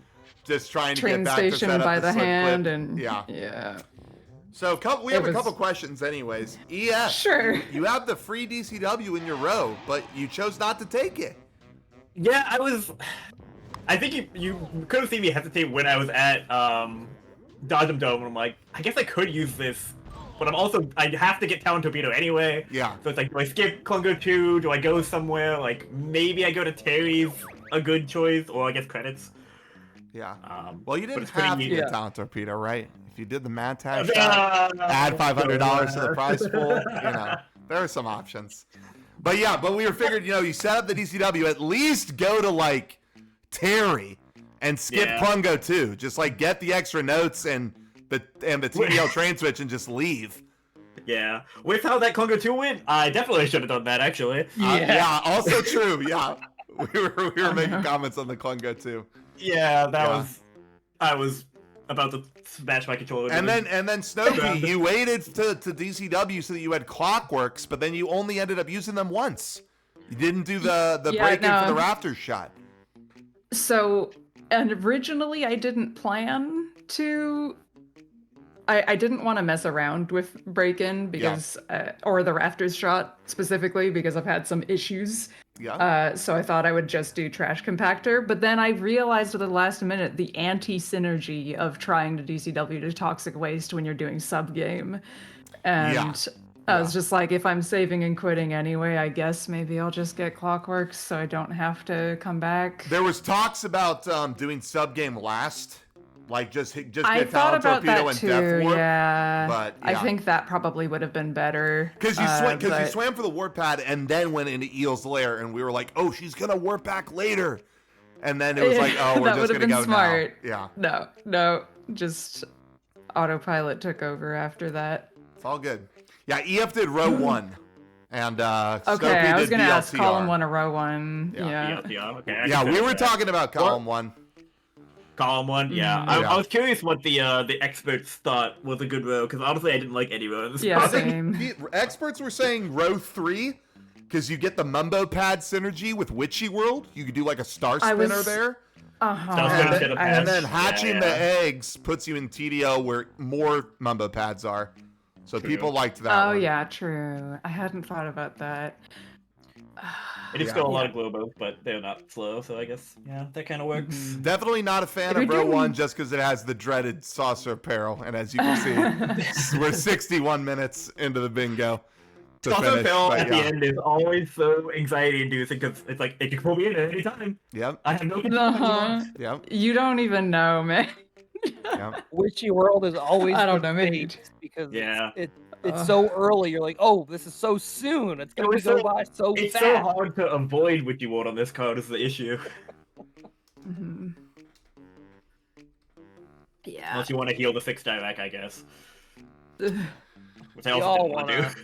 just trying to Train get back to station set up by the the Slit hand Clip. and yeah. So we have It a couple was- questions anyways. ES, Sure. you have the free DCW in your row, but you chose not to take it. Yeah, I think you could have seen me hesitate when I was at Dodgem Dome, and I'm like, I guess I could use this, but I have to get Talon Torpedo anyway. Yeah. So it's like, do I skip Clungo 2? Do I go somewhere? Like, maybe I go to Terry's, a good choice, or I guess credits. Yeah. Um, Well, you but didn't it's pretty have to neat. get Yeah. Talent Torpedo, right? If you did the math hash, add $500 to the prize pool, there are some options. But yeah, we were figured, you set up the DCW, at least go to like Terry and skip Yeah. Clungo too. Just like get the extra notes and the TDL train switch and just leave. Yeah. With how that Clungo 2 went, I definitely should have done that, actually. Yeah, also true. Yeah. We were making comments on the Clungo too. Yeah, Yeah. I was about to smash my controller. And then Snopey, you waited to DCW so that you had Clockworks, but then you only ended up using them once. You didn't do the break-in for the Raptors shot. So, and originally I didn't plan to. I didn't want to mess around with break-in because, or the Raptors shot specifically because I've had some issues. Yeah. So I thought I would just do trash compactor, but then I realized at the last minute the anti-synergy of trying to DCW to toxic waste when you're doing sub-game. And I was just like, if I'm saving and quitting anyway, I guess maybe I'll just get Clockworks so I don't have to come back. There was talks about doing sub-game last. Like just get I thought Talent about Torpedo that and too, Death Warp. yeah. But I think that probably would have been better. Because you but- swam for the warp pad and then went into Eel's lair, and we were like, oh, she's gonna warp back later. And then it was like, oh, we're that just would have gonna been go smart. now. Yeah, No, just autopilot took over after that. it's all good. Yeah, EF did row 1, and Okay, Snopey I was did gonna ask BLTR. column 1 or row 1. Yeah. Yeah. Okay. Yeah, we were talking about column 1. Column 1, yeah. Mhm. I was curious what the experts thought was a good row, because honestly I didn't like any row in this Yeah, project. same. The experts were saying row 3 because you get the Mumbo Pad synergy with Witchy World. You could do like a star I spinner was- there. Uh-huh. Sounds good instead of And then Yeah, hatching yeah. the eggs puts you in TDO where more Mumbo Pads are. So True. people liked that Oh one. yeah, true. I hadn't thought about that. It is Yeah. still a lot of globos, but they're not slow, so I guess, yeah, that kind of works. Mhm. Definitely not a fan If of you're row doing- 1 just because it has the dreaded saucer apparel. And as you can see, we're 61 minutes into the bingo to Also, finish. Phil but at the end is always so anxiety-inducing because it's like it can pull me in at any time. Yep, I have no control Uh-huh. anymore. yep, You don't even know, man. yep. Witchy World is always I don't the know, maybe. fate because Yeah. it's so early. You're like, oh, this is so soon. It's gonna was go so- by so It's fast. so hard to avoid Witchy World on this card is the issue. Mhm. Yeah. Unless you want to heal the 6 direct, I guess. Which I We also all didn't want to wanna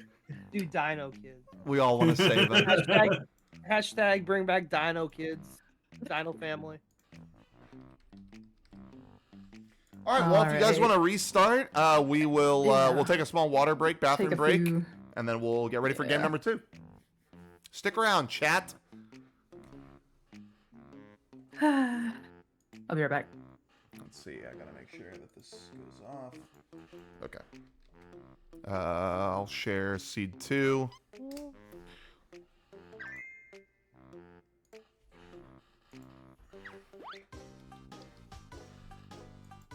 do. do Dino Kids. We all want to save them. Hashtag bring back Dino Kids. Dino family. All right, well, if you guys Alright. want to restart, we will we'll take a small water break, bathroom Take a break, few. and then we'll get ready for game Yeah. number 2. Stick around, chat. I'll be right back. Let's see, I gotta make sure that this goes off. Okay. I'll share seed 2.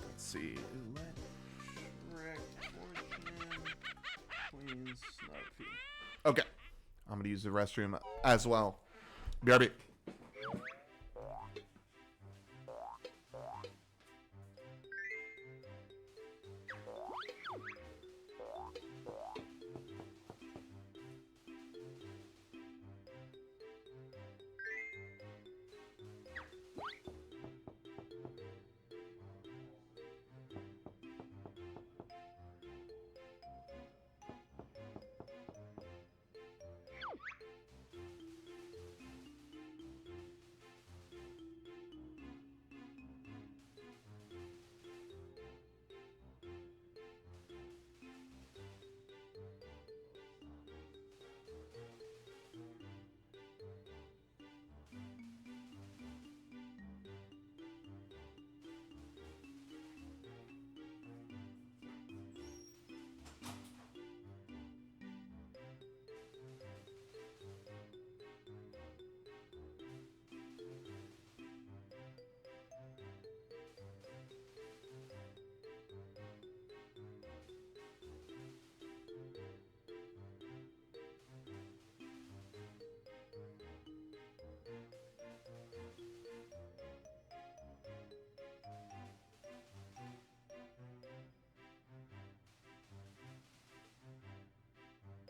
Let's see. ElectricFortune, QueenSnopea. Okay. I'm gonna use the restroom as well. BRB.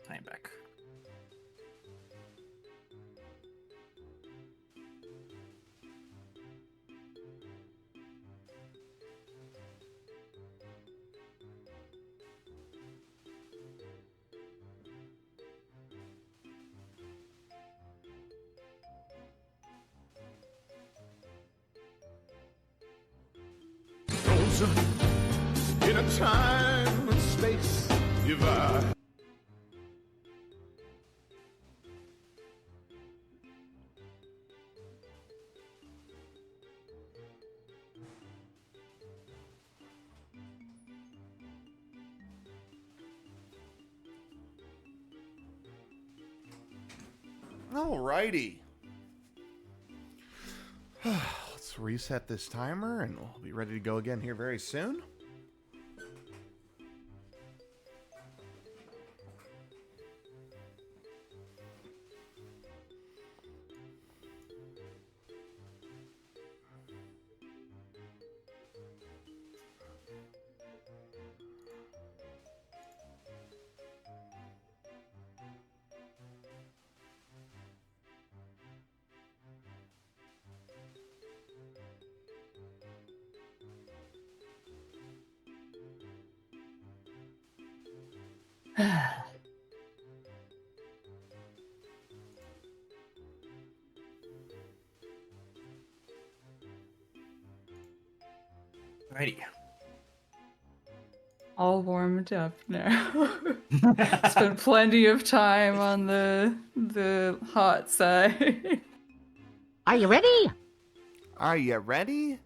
Time back. Frozen in a time and space divide. Alrighty. Let's reset this timer and we'll be ready to go again here very soon. Alrighty. All warmed up now. Spent plenty of time on the hot side. Are you ready? Are you ready?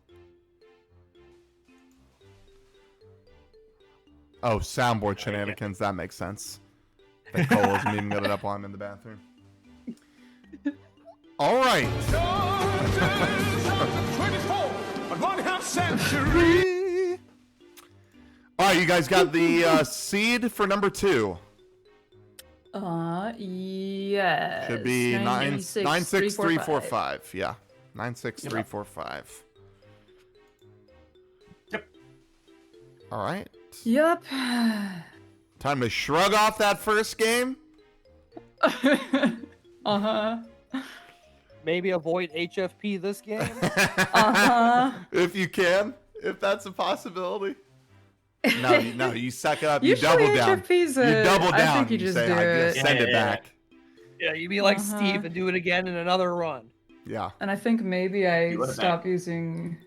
Oh, soundboard shenanigans. That makes sense. That Cole wasn't even got it up while I'm in the bathroom. All right. 24 and 1/2 century. All right, you guys got the seed for number 2. Yes. Should be 96345. Yeah, 96345. Yep. All right. Yep. Time to shrug off that first game. Uh-huh. Maybe avoid HFP this game. Uh-huh. If you can, if that's a possibility. No, you suck it up. You Usually double down. HFP's You double down. I think you just say, do it. Send it Yeah. back. Yeah, you be like Uh-huh. Steve and do it again in another run. Yeah. And I think maybe I You want it stop using...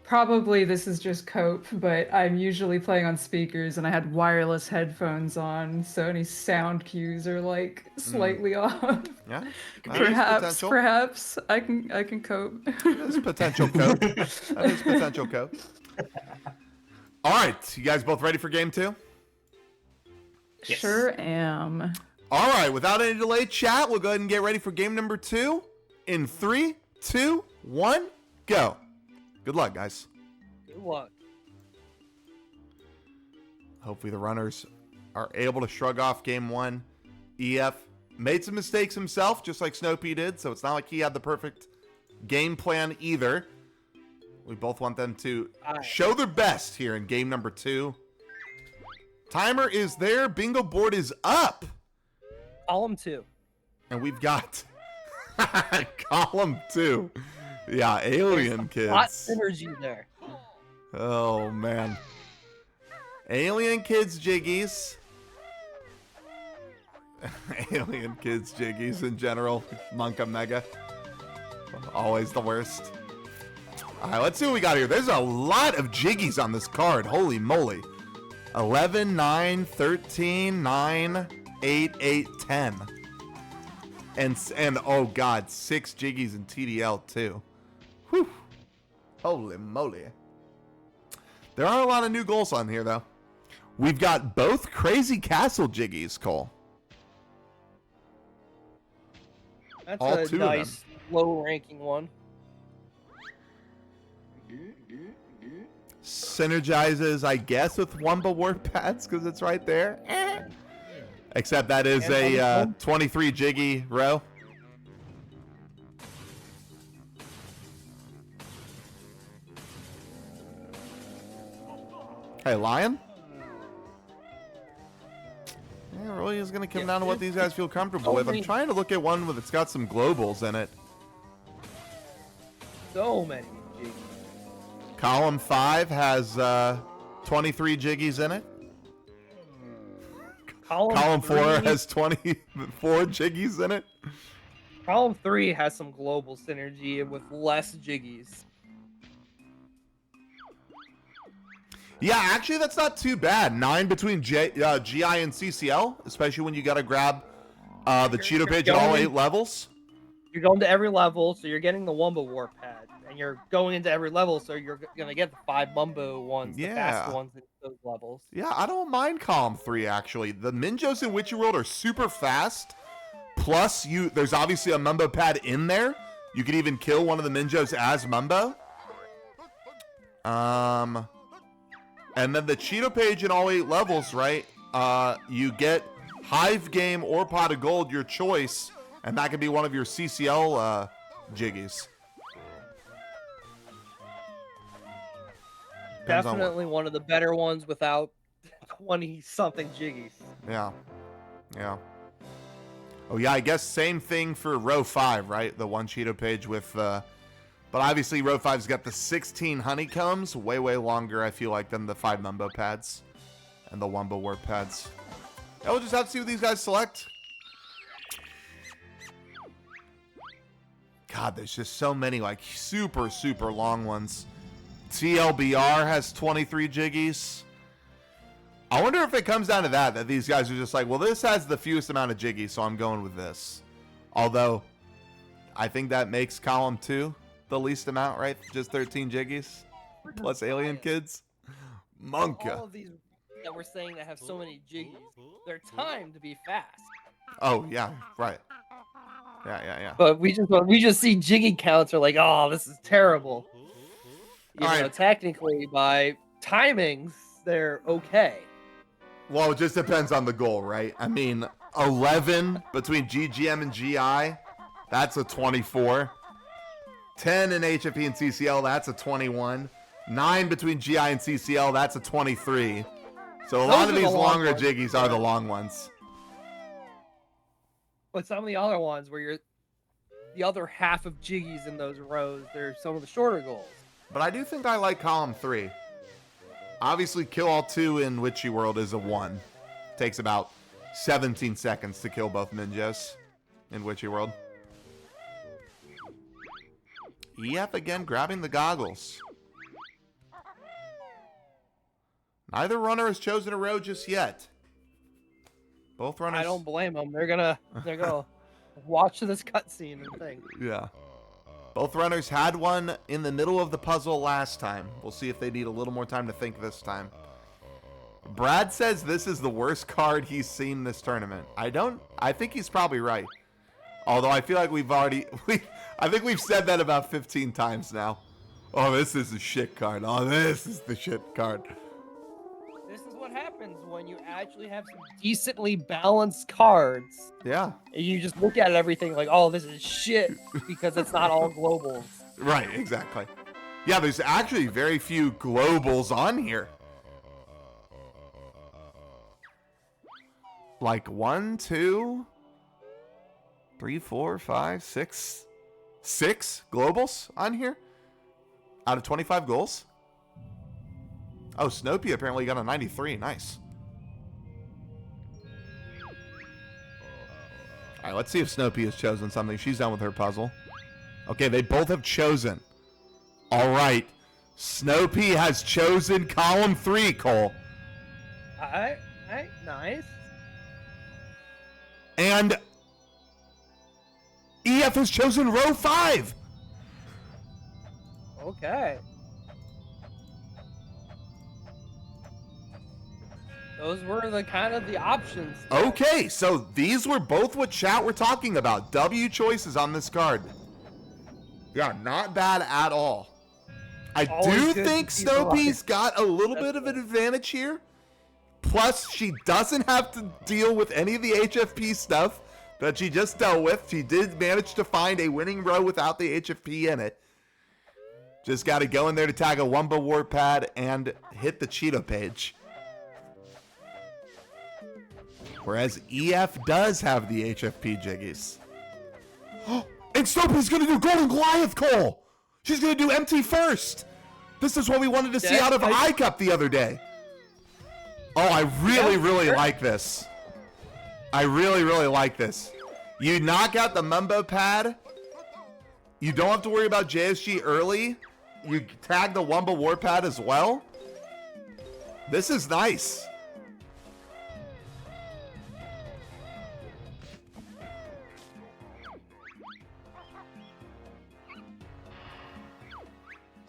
Probably this is just cope, but I'm usually playing on speakers and I had wireless headphones on, so any sound cues are like slightly off. Yeah. Perhaps I can cope. There's potential cope. That is potential cope. All right, you guys both ready for game 2? Yes. Sure am. All right, without any delay, chat, we'll go ahead and get ready for game number 2 in 3, 2, 1, go. Good luck, guys. Good luck. Hopefully the runners are able to shrug off game 1. EF made some mistakes himself, just like Snopea did, so it's not like he had the perfect game plan either. We both want them to show their best here in game number 2. Timer is there. Bingo board is up. Column 2. And we've got column 2. Yeah, alien kids. Hot synergy there. Oh, man. Alien kids jiggies. Alien kids jiggies in general. Monka Mega. Always the worst. All right, let's see what we got here. There's a lot of jiggies on this card. Holy moly. 11, 9, 13, 9, 8, 8, 10. And oh god, 6 jiggies in TDL too. Whew. Holy moly. There are a lot of new goals on here though. We've got both Crazy Castle jiggies, Cole. That's All a 2 of nice low-ranking one. Synergizes, I guess, with Wumba Warp Pads because it's right there. Except that is a 23 jiggy row. Hey, Lion? Yeah, it really is going to come down to what these guys feel comfortable with. I'm many- trying to look at one that's got some globals in it. So many jiggies. Column 5 has 23 jiggies in it. Column 4 has 24 jiggies in it. Column 3 has some global synergy with less jiggies. Yeah, actually, that's not too bad. 9 between GI and CCL, especially when you got to grab the Cheeto page at all 8 levels. You're going to every level, so you're getting the Wumbo Warp pad. And you're going into every level, so you're going to get the 5 Mumbo ones, the fast ones in those levels. Yeah, I don't mind Column 3, actually. The Minjos in Witchy World are super fast. Plus, there's obviously a Mumbo pad in there. You could even kill one of the Minjos as Mumbo. And then the Cheeto page in all 8 levels, right? You get Hive Game or Pot of Gold, your choice. And that could be one of your CCL jiggies. Definitely one of the better ones without 20-something jiggies. Yeah. Yeah. Oh, yeah, I guess same thing for row 5, right? The one Cheeto page with... but obviously row 5's got the 16 honeycombs. Way, way longer, I feel like, than the 5 Mumbo pads. And the Wumbo Warp pads. Yeah, we'll just have to see what these guys select. God, there's just so many, like, super, super long ones. TLBR has 23 jiggies. I wonder if it comes down to that these guys are just like, well, this has the fewest amount of jiggies, so I'm going with this. Although, I think that makes column 2 the least amount, right? Just 13 jiggies plus alien kids. Monka. All of these that we're saying that have so many jiggies, they're timed to be fast. Oh, yeah, right. Yeah. But we just see jiggy counts are like, oh, this is terrible. You know, Alright. technically by timings, they're okay. Well, it just depends on the goal, right? I mean, 11 between GGM and GI, that's a 24. 10 in HFP and CCL, that's a 21. 9 between GI and CCL, that's a 23. So a lot of these longer jiggies are the long ones. But some of the other ones where you're the other half of jiggies in those rows, they're some of the shorter goals. But I do think I like column 3. Obviously, Kill All 2 in Witchy World is a 1. Takes about 17 seconds to kill both Minjos in Witchy World. EF again grabbing the goggles. Neither runner has chosen a row just yet. Both runners. I don't blame them. They're gonna watch this cutscene and think. Yeah. Both runners had one in the middle of the puzzle last time. We'll see if they need a little more time to think this time. Brad says this is the worst card he's seen this tournament. I think he's probably right. Although I feel like I think we've said that about 15 times now. Oh, this is a shit card. Oh, this is the shit card. This is what happens when you actually have some decently balanced cards. Yeah. And you just look at everything like, oh, this is shit, because it's not all globals. Right, exactly. Yeah, there's actually very few globals on here. Like 1, 2, 3, 4, 5, 6. 6 globals on here? Out of 25 goals? Oh, Snopea apparently got a 93. Nice. Alright, let's see if Snopea has chosen something. She's done with her puzzle. Okay, they both have chosen. Alright. Snopea has chosen column 3, Cole. Alright, nice. And EF has chosen row 5. Okay. Those were the kind of the options. Okay, so these were both what chat were talking about. W choices on this card. Yeah, not bad at all. I do think Snoopy's got a little bit of an advantage here. Plus, she doesn't have to deal with any of the HFP stuff that she just dealt with. She did manage to find a winning row without the HFP in it. Just got to go in there to tag a Wumbo Warp pad and hit the Cheeto page. Whereas EF does have the HFP Jiggies. And Snoopy's going to do Golden Goliath, Cole. She's going to do MT first. This is what we wanted to see out of iCup the other day. Oh, I really like this. I really like this. You knock out the Mumbo pad. You don't have to worry about JSG early. You tag the Wumba Warpad as well. This is nice.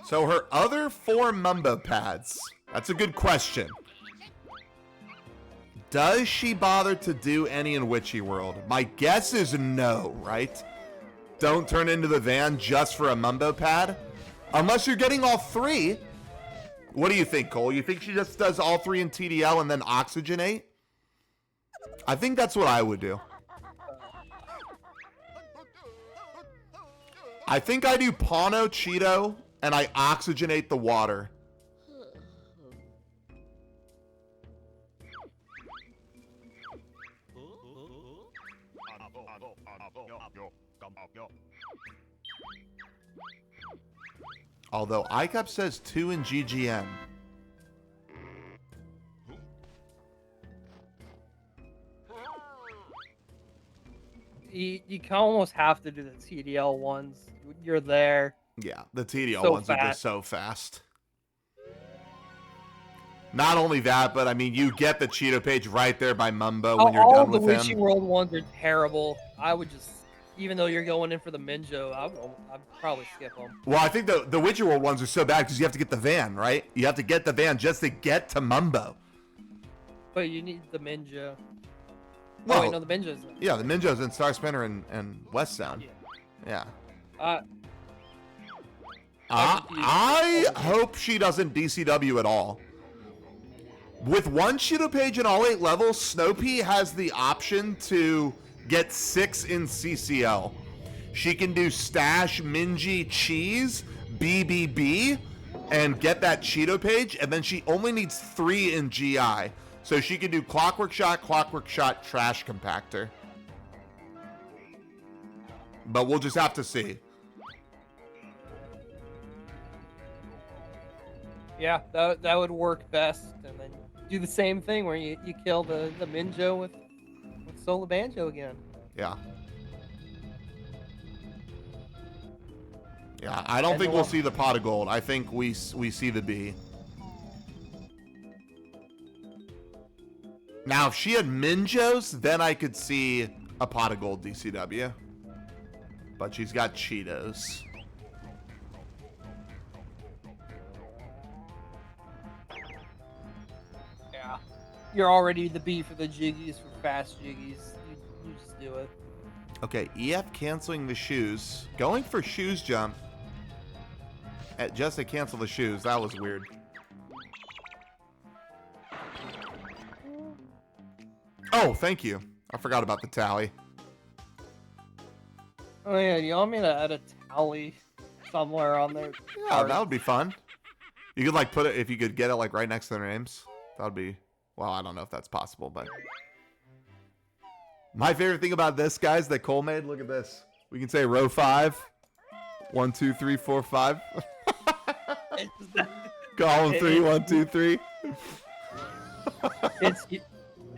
So her other 4 Mumbo pads. That's a good question. Does she bother to do any in Witchy World? My guess is no, right? Don't turn into the van just for a Mumbo pad. Unless you're getting all 3. What do you think, Cole? You think she just does all 3 in TDL and then oxygenate? I think that's what I would do. I think I do Pano Cheeto and I oxygenate the water. Although iCup says 2 in GGN. You can almost have to do the TDL ones. You're there. Yeah, the TDL So ones are just so fast. Not only that, but I mean, you get the Cheeto page right there by Mumbo when you're done with him. All the Witchy World ones are terrible. I would just, even though you're going in for the Minjo, I'd probably skip them. Well, I think the Witchy World ones are so bad because you have to get the van, right? You have to get the van just to get to Mumbo. But you need the Minjo. Well, oh, wait, no, the Minjo's there. Yeah, the Minjo's in Star Spinner and West Sound. Yeah. I hope she doesn't DCW at all. With 1 Cheeto page in all 8 levels, Snopea has the option to get 6 in CCL. She can do Stash, Minji, Cheese, BBB, and get that Cheeto page, and then she only needs 3 in GI. So she can do Clockwork Shot, Trash Compactor. But we'll just have to see. Yeah, that would work best, and then do the same thing where you kill the Minjo with Solar Banjo again. Yeah. Yeah, I don't think we'll see the pot of gold. I think we see the B. Now, if she had Minjos, then I could see a pot of gold DCW. But she's got Cheetos. Yeah. You're already the B for the Jiggies, for fast Jiggies. You just do it. Okay, EF canceling the shoes. Going for shoes jump. Just to cancel the shoes. That was weird. Oh, thank you. I forgot about the tally. Oh yeah, you want me to add a tally somewhere on there? Yeah, that would be fun. You could like put it, if you could get it like right next to their names. That would be, well, I don't know if that's possible, but. My favorite thing about this, guys, that Cole made, look at this. We can say row 5. 1, 2, 3, 4, 5. Column 3, 1, 2, 3.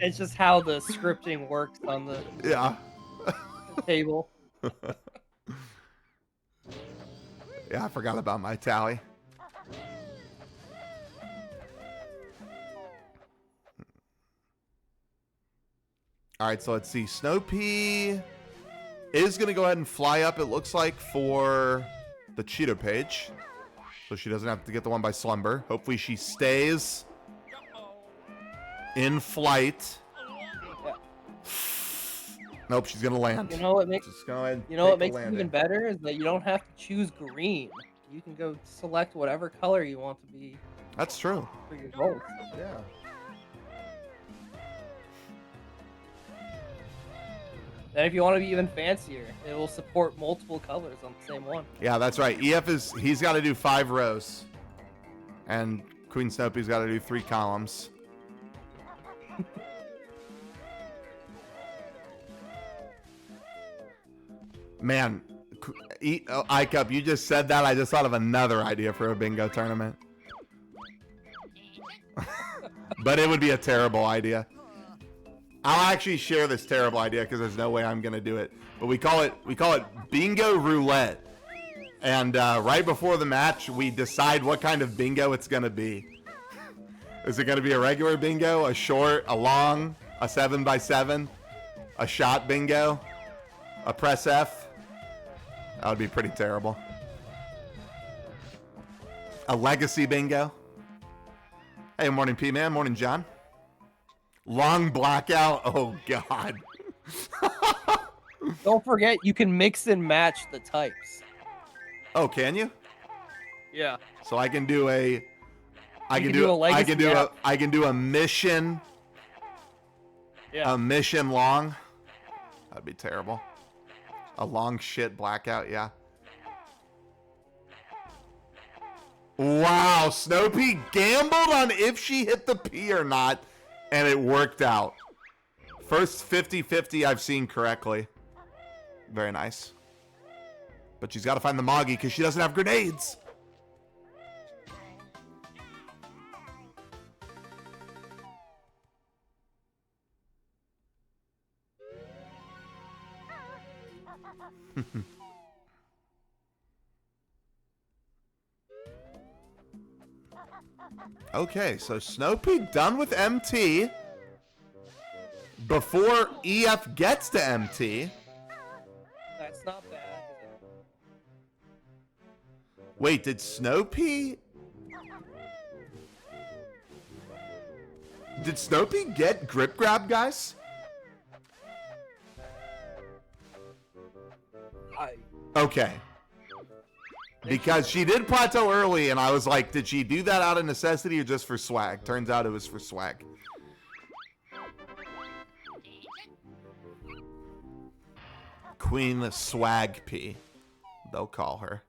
It's just how the scripting works on the table. Yeah, I forgot about my tally. All right, so let's see. Snopea is going to go ahead and fly up, it looks like, for the Cheeto page. So she doesn't have to get the one by Slumber. Hopefully she stays in flight. Yeah. Nope, she's going to land. You know what makes it even better is that you don't have to choose green. You can go select whatever color you want to be. That's true. For your goals. Yeah. And if you want to be even fancier, it will support multiple colors on the same one. Yeah, that's right. He's got to do 5 rows. And QueenSnopea's got to do 3 columns. Man, iCup, you just said that. I just thought of another idea for a bingo tournament. But it would be a terrible idea. I'll actually share this terrible idea because there's no way I'm gonna do it. But we call it bingo roulette. And right before the match, we decide what kind of bingo it's gonna be. Is it gonna be a regular bingo, a short, a long, a 7x7, a shot bingo, a press F? That would be pretty terrible. A legacy bingo. Hey, morning P-Man, morning John. Long blackout, oh God. Don't forget, you can mix and match the types. Oh, can you? Yeah. So I can do a I You can can do do a I legacy can do app. a mission Yeah. a mission long. That'd be terrible. A long shit blackout, yeah. Wow, Snopea gambled on if she hit the P or not, and it worked out. First 50-50 I've seen correctly. Very nice. But she's got to find the Moggy because she doesn't have grenades. Okay, so Snopea done with MT before EF gets to MT. That's not bad. Wait, did Snopea get grip grab, guys? Okay. Because she did plateau early, and I was like, did she do that out of necessity or just for swag? Turns out it was for swag. Queen Swag P, they'll call her.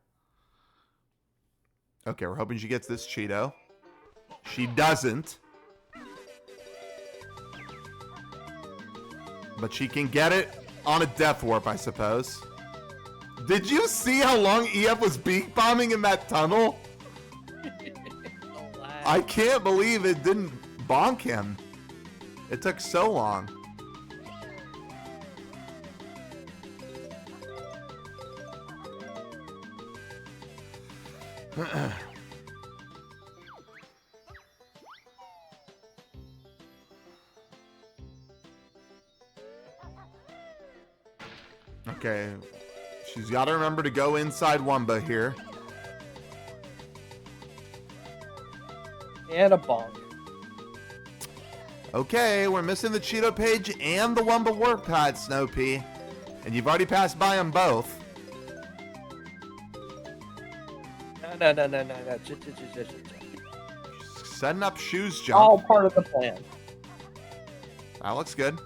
Okay, we're hoping she gets this Cheeto. She doesn't. But she can get it on a death warp, I suppose. Did you see how long EF was beak bombing in that tunnel? I can't believe it didn't bonk him. It took so long. Okay. She's got to remember to go inside Wumba here. And a bonk. Okay, we're missing the Cheeto page and the Wumba warp pad, Snopea. And you've already passed by them both. No. Setting up shoes jump. All part of the plan. That looks good.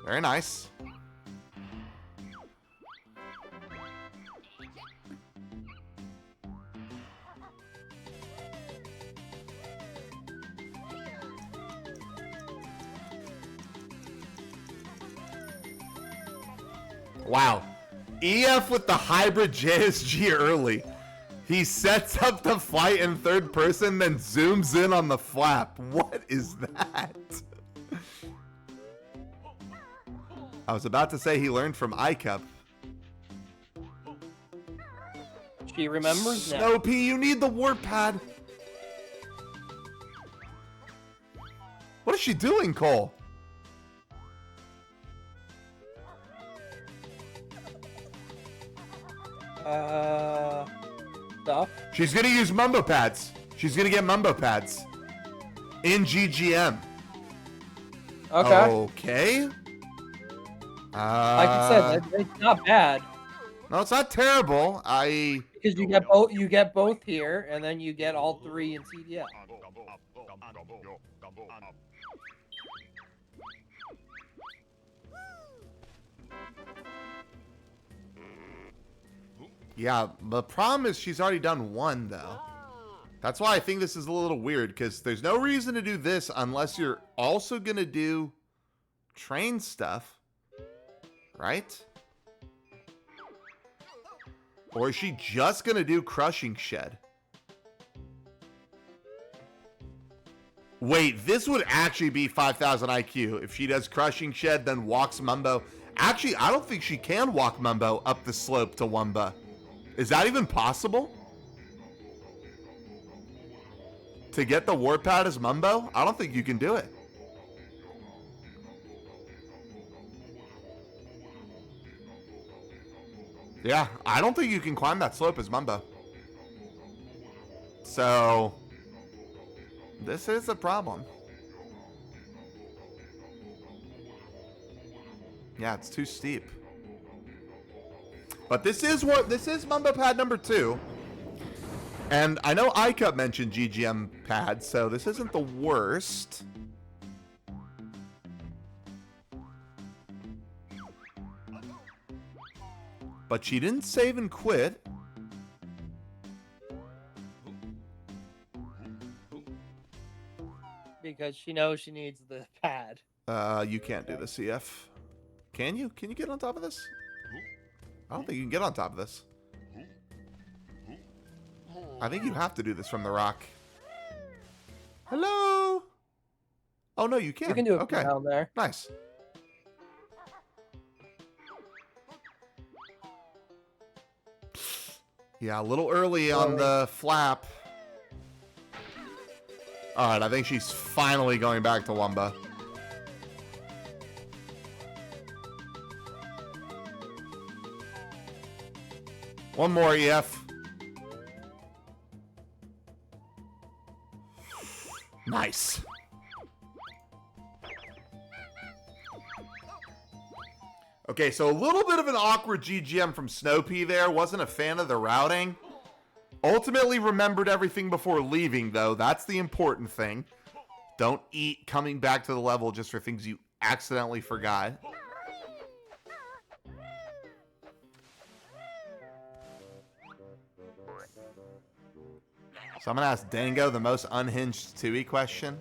Very nice. Wow. EF with the hybrid JSG early. He sets up the flight in third person, then zooms in on the flap. What is that? I was about to say he learned from iCup. She remembers now. Snopea, you need the warp pad. What is she doing, Cole? Stuff. She's gonna use Mumbo pads. She's gonna get Mumbo pads. In GGM. Okay. Okay. Like I said, it's not bad. No, it's not terrible. Because you get both here, and then you get all three in CDL. Yeah, the problem is she's already done one, though. That's why I think this is a little weird, because there's no reason to do this unless you're also going to do train stuff, right? Or is she just going to do Crushing Shed? Wait, this would actually be 5,000 IQ. If she does Crushing Shed, then walks Mumbo. Actually, I don't think she can walk Mumbo up the slope to Wumba. Is that even possible? To get the warp pad as Mumbo? I don't think you can do it. Yeah, I don't think you can climb that slope as Mumbo. So, this is a problem. Yeah, it's too steep. But this is Mumbo pad number 2. And I know iCup mentioned GGM pad, so this isn't the worst. But she didn't save and quit. Because she knows she needs the pad. You can't do this, CF. Can you? Can you get on top of this? I don't think you can get on top of this. I think you have to do this from the rock. Hello? Oh, no, you can. You can do it okay. from down there. Nice. Yeah, a little early on the flap. All right, I think she's finally going back to Wumba. One more, EF. Nice. Okay, so a little bit of an awkward GGM from Snopea there. Wasn't a fan of the routing. Ultimately remembered everything before leaving, though. That's the important thing. Don't eat coming back to the level just for things you accidentally forgot. So I'm going to ask Dango the most unhinged 2E question.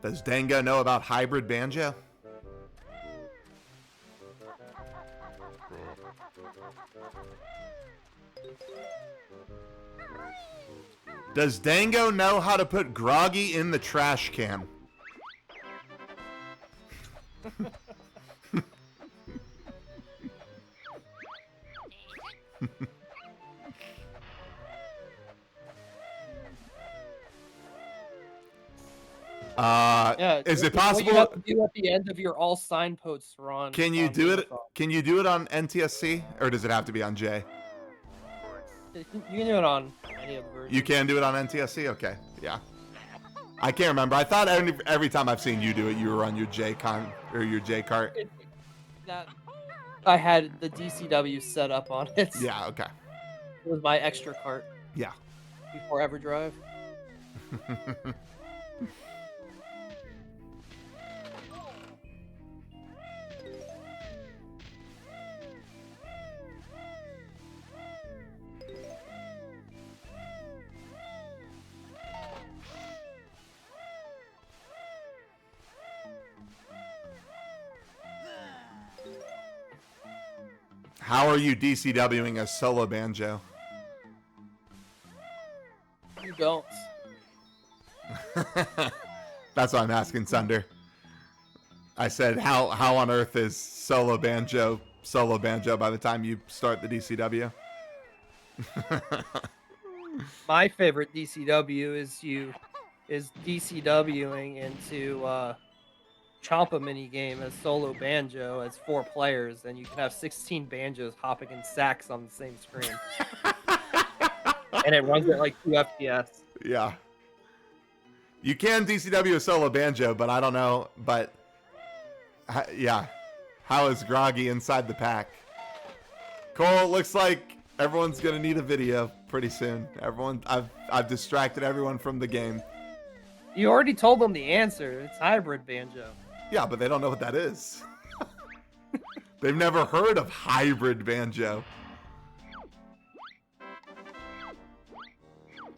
Does Dango know about hybrid banjo? Does Dango know how to put Groggy in the trash can? Yeah, is it what possible? you have to do at the end of your all signposts run. Can you on do it? Amazon. Can you do it on NTSC, or does it have to be on J? You can do it on any of the versions. You can do it on NTSC. Okay, yeah. I can't remember. I thought every time I've seen you do it, you were on your J con or your J cart. I had the DCW set up on it. Yeah. Okay. It was my extra cart Yeah. before EverDrive. How are you DCWing a solo banjo? You don't. That's what I'm asking, Sunder. I said, how on earth is solo banjo by the time you start the DCW? My favorite DCW is DCWing into Champa mini game as solo banjo as 4 players, and you can have 16 banjos hopping in sacks on the same screen. And it runs at like 2 FPS. Yeah. You can DCW a solo banjo, but I don't know. But yeah, how is Groggy inside the pack? Cole, it looks like everyone's gonna need a video pretty soon. I've distracted everyone from the game. You already told them the answer. It's hybrid banjo. Yeah, but they don't know what that is. They've never heard of hybrid banjo.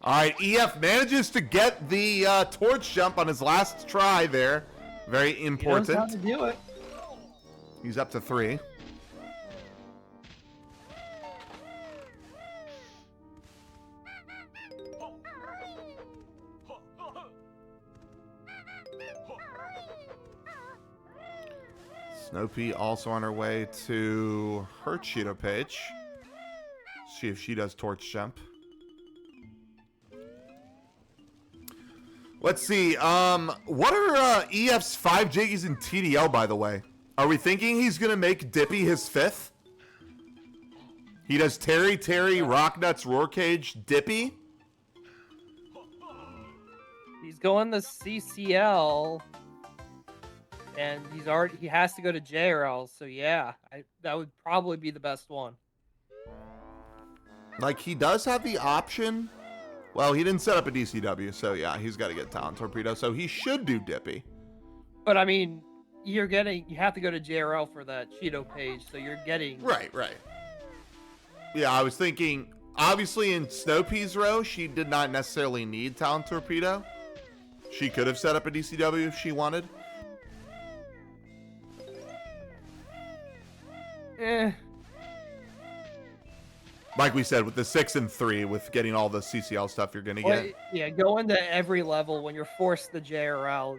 All right, EF manages to get the torch jump on his last try there. Very He knows how important. to do it. He's up to 3. Snopea also on her way to her Cheeto page. See if she does torch jump. Let's see. What are EF's 5 Jiggies in TDL, by the way? Are we thinking he's gonna make Dippy his 5th? He does Terry, Rocknuts, Roar Cage, Dippy. He's going the CCL, and he has to go to JRL. So yeah, that would probably be the best one. Like, he does have the option. Well, he didn't set up a DCW, so yeah, he's got to get Talent Torpedo, so he should do Dippy. But I mean, you have to go to JRL for that Cheeto page, so you're getting Right. Yeah, I was thinking, obviously in Snopea's row, she did not necessarily need Talent Torpedo. She could have set up a DCW if she wanted. Like we said, with the 6 and 3, with getting all the CCL stuff you're going to get. Yeah, going to every level when you're forced to JRL,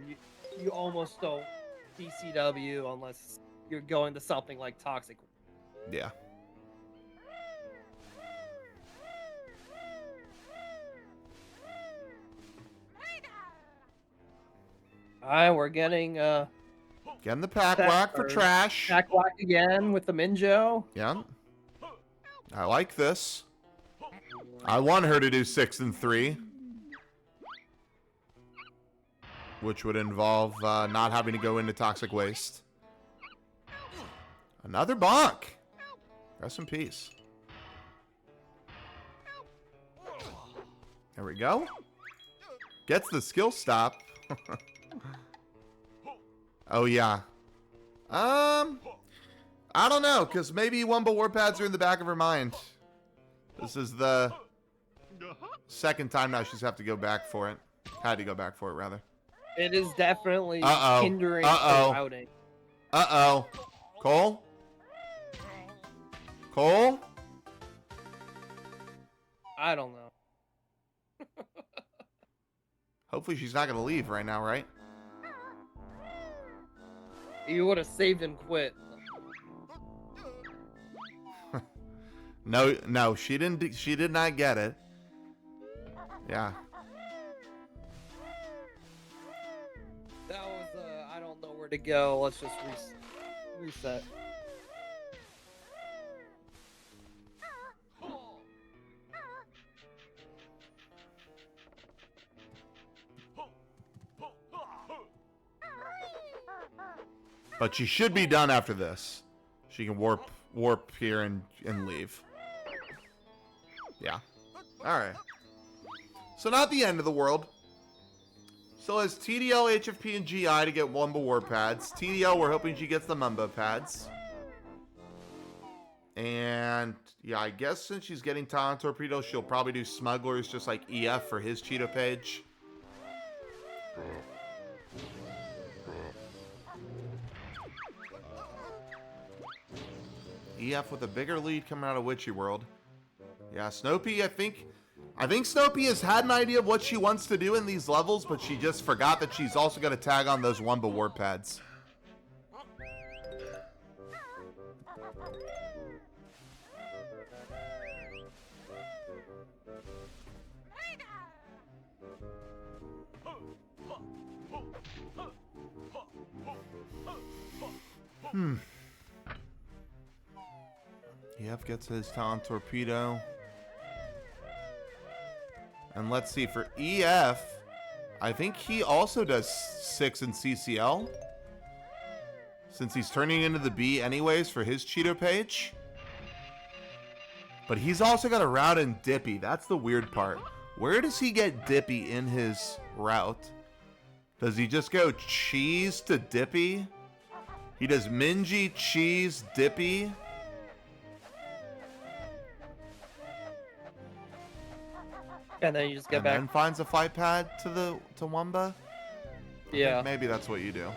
you almost don't DCW unless you're going to something like Toxic. Yeah. Alright, we're getting Getting the pack whack for trash. Pack whack again with the Minjo. Yeah. I like this. I want her to do 6 and 3. Which would involve not having to go into Toxic Waste. Another bonk. Rest in peace. There we go. Gets the skill stop. Oh, yeah. I don't know, because maybe Wumba Warpads are in the back of her mind. This is the second time now she's have to go back for it. Had to go back for it, rather. It is definitely hindering Uh-oh. the routing. Uh-oh. Cole? Cole? I don't know. Hopefully she's not going to leave right now, right? You would have saved and quit. No, she didn't. She did not get it. Yeah. That was I don't know where to go. Let's just reset. But she should be done after this. She can warp here and leave. Yeah. Alright. So not the end of the world. Still has TDL, HFP, and GI to get Wumba Warp pads. TDL, we're hoping she gets the Mumba pads. And yeah, I guess since she's getting Talent Torpedo, she'll probably do Smugglers just like EF for his Cheeto page. EF with a bigger lead coming out of Witchy World. Yeah, Snopea, I think Snopea has had an idea of what she wants to do in these levels, but she just forgot that she's also got to tag on those Wumba Warp pads. EF gets his Talent Torpedo. And let's see, for EF, I think he also does 6 in CCL. Since he's turning into the B anyways for his Cheeto page. But he's also got a route in Dippy. That's the weird part. Where does he get Dippy in his route? Does he just go cheese to Dippy? He does Minji, cheese, Dippy. And then you just get and back. then finds a flight pad to Wumba. I think Yeah. maybe that's what you do.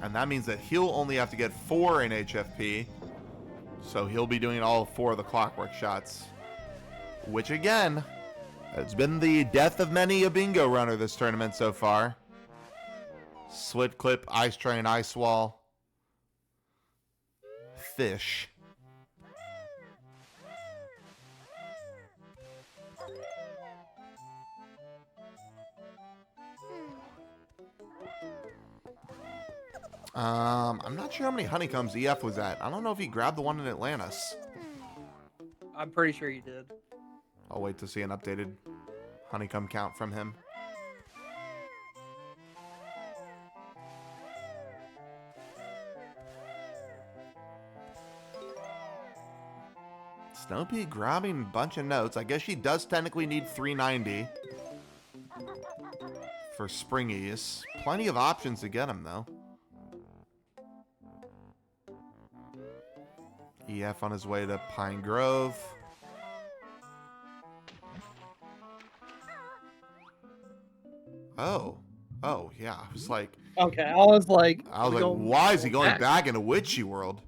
And that means that he'll only have to get 4 in HFP. So he'll be doing all 4 of the clockwork shots. Which again, has been the death of many a bingo runner this tournament so far. Slit clip, ice train, ice wall. Fish. I'm not sure how many honeycombs EF was at. I don't know if he grabbed the one in Atlantis. I'm pretty sure you did. I'll wait to see an updated honeycomb count from him. Snopea grabbing a bunch of notes. I guess she does technically need 390 for Springies. Plenty of options to get him, though. EF on his way to Pine Grove. Oh, yeah. I was like, Okay, I was like, why is he going back into Witchy World?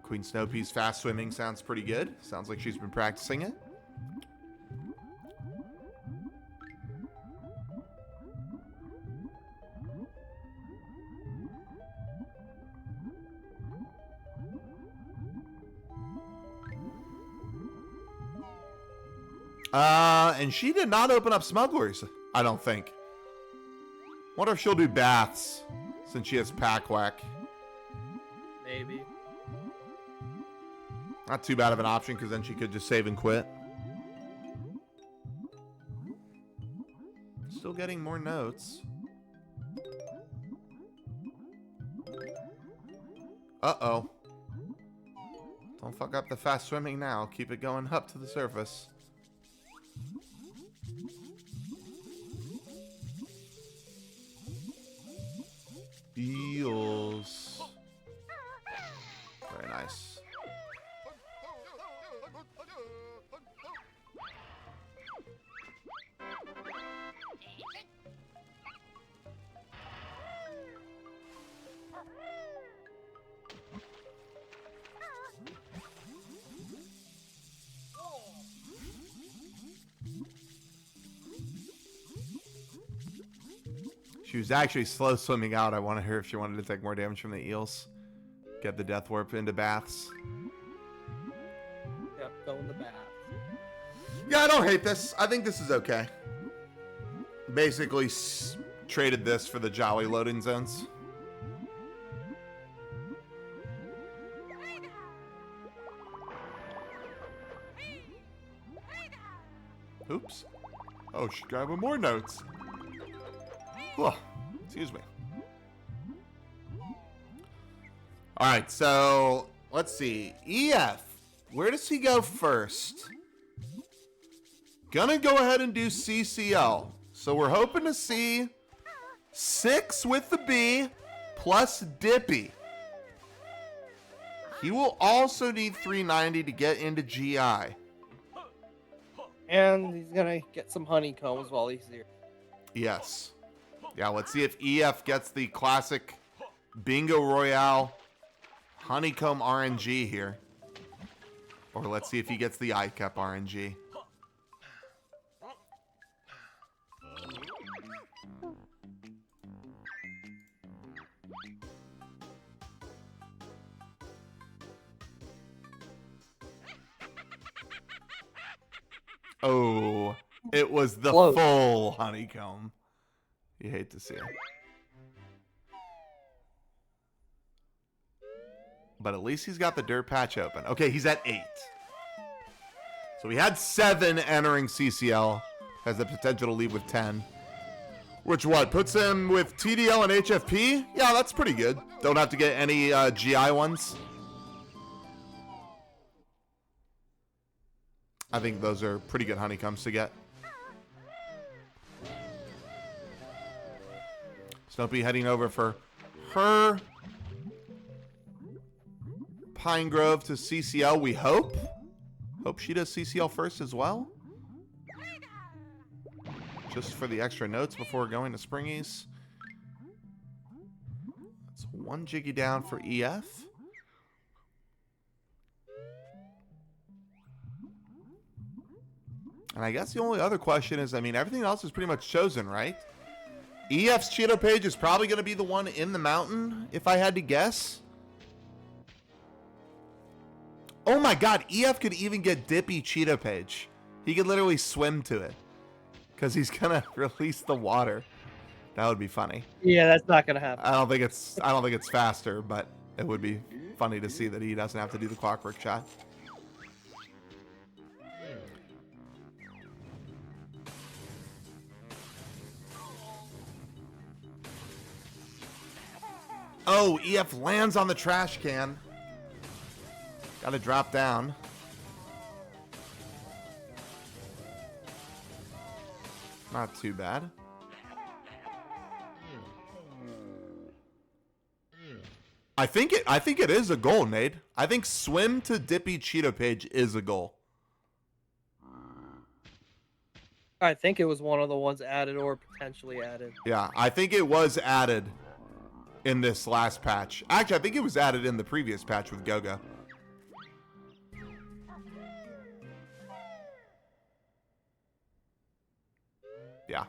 QueenSnopea's fast swimming sounds pretty good. Sounds like she's been practicing it. And she did not open up Smugglers, I don't think. Wonder if she'll do baths, since she has Pack Whack. Maybe. Not too bad of an option, because then she could just save and quit. Still getting more notes. Uh-oh. Don't fuck up the fast swimming now. Keep it going up to the surface. Eels. Very nice. She was actually slow swimming out. I wanted her if she wanted to take more damage from the eels. Get the death warp into baths. Yep, go in the bath. Yeah, I don't hate this. I think this is okay. Basically traded this for the Jolly loading zones. Oops. Oh, she's grabbing more notes. Whoa, excuse me. All right, so let's see. EF, where does he go first? Gonna go ahead and do CCL. So we're hoping to see 6 with the B plus Dippy. He will also need 390 to get into GI. And he's gonna get some honeycombs while he's here. Yes. Yeah, let's see if EF gets the classic Bingo Royale honeycomb RNG here. Or let's see if he gets the iCup RNG. Oh, it was the Close. full honeycomb. You hate to see it. But at least he's got the dirt patch open. Okay, he's at 8. So we had 7 entering CCL. Has the potential to leave with 10. Which what? Puts him with TDL and HFP? Yeah, that's pretty good. Don't have to get any GI ones. I think those are pretty good honeycombs to get. Snopey heading over for her Pine Grove to CCL, we hope. Hope she does CCL first as well. Just for the extra notes before going to Springies. That's 1 Jiggy down for EF. And I guess the only other question is, I mean, everything else is pretty much chosen, right? EF's Cheeto page is probably going to be the one in the mountain, if I had to guess. Oh my god, EF could even get Dippy Cheeto page. He could literally swim to it. Because he's going to release the water. That would be funny. Yeah, that's not gonna happen. I don't think it's faster, but it would be funny to see that he doesn't have to do the clockwork shot. Oh, EF lands on the trash can. Got to drop down. Not too bad. I think it is a goal, Nate. I think swim to Dippy Cheeto page is a goal. I think it was one of the ones added or potentially added. Yeah, I think it was added in this last patch. Actually, I think it was added in the previous patch with Gogo. Yeah.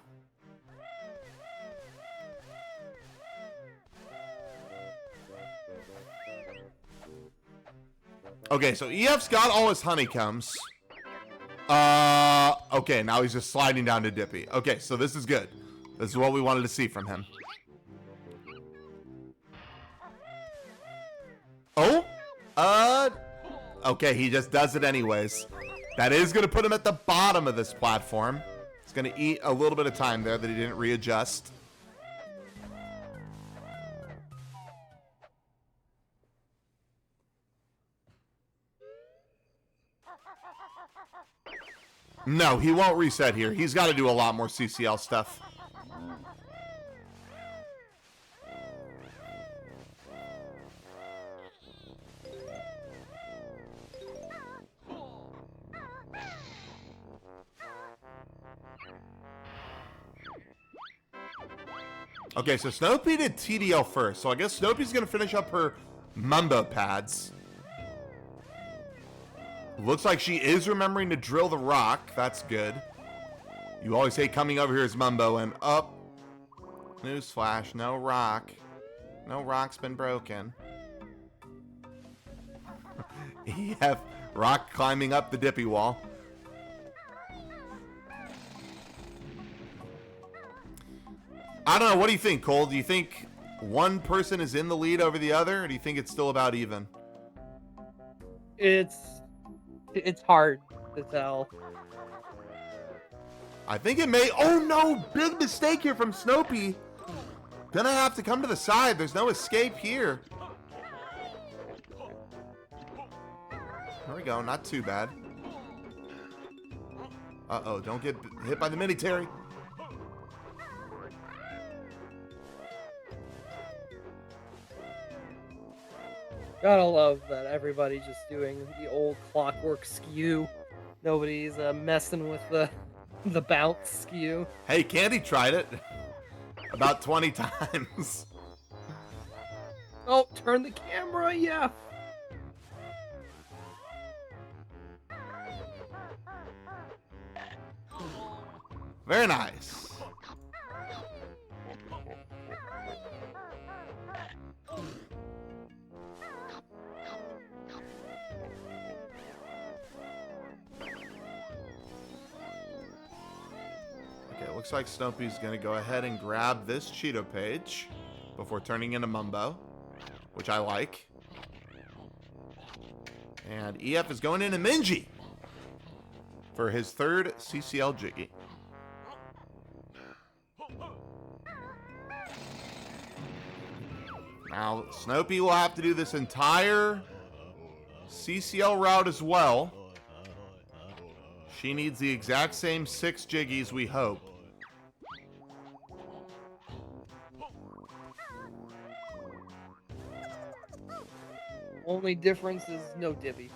Okay, so EF's got all his honeycombs. Okay, now he's just sliding down to Dippy. Okay, so this is good. This is what we wanted to see from him. Oh? Okay, he just does it anyways. That is going to put him at the bottom of this platform. It's going to eat a little bit of time there that he didn't readjust. No, he won't reset here. He's got to do a lot more CCL stuff. Okay, so Snopey did TDL first, so I guess Snopey's going to finish up her Mumbo pads. Looks like she is remembering to drill the rock. That's good. You always say coming over here is Mumbo, and up. Newsflash, no rock. No rock's been broken. EF, rock climbing up the Dippy wall. I don't know. What do you think, Cole? Do you think one person is in the lead over the other, or do you think it's still about even? It's hard to tell. I think it may... Oh, no! Big mistake here from Snopey. Gonna have to come to the side. There's no escape here. There we go. Not too bad. Uh-oh. Don't get hit by the mini, Terry. Gotta love that everybody's just doing the old clockwork skew. Nobody's messing with the bounce skew. Hey, Candy tried it about 20 times. Oh, turn the camera, yeah. Very nice. Looks like Snopey's going to go ahead and grab this Cheeto page before turning into Mumbo, which I like. And EF is going into Minji for his third CCL Jiggy. Now, Snopey will have to do this entire CCL route as well. She needs the exact same 6 Jiggies, we hope. Only difference is no Dippy.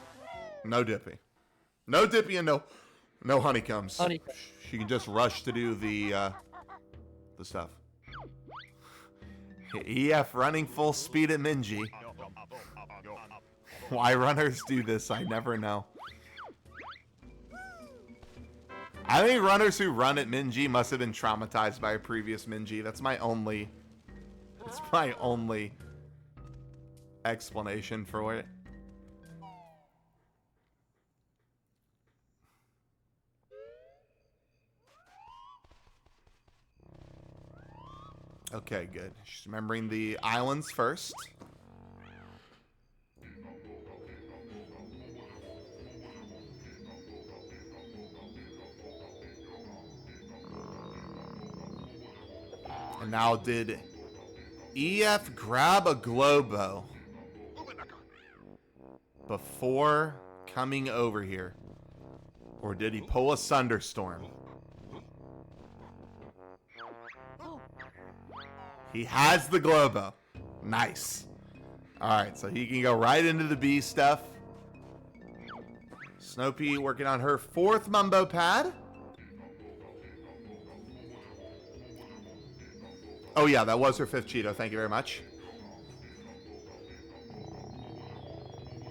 No Dippy. No Dippy and no honeycombs. Honeycomb. She can just rush to do the stuff. EF running full speed at Minji. Why runners do this, I never know. I think runners who run at Minji must have been traumatized by a previous Minji. That's my only explanation for it. Okay, good. She's remembering the islands first. And now did EF grab a Globo before coming over here? Or did he pull a Thunderstorm? He has the Globo. Nice. Alright, so he can go right into the B stuff. Snopea working on her 4th Mumbo pad. Oh yeah, that was her 5th Cheeto. Thank you very much.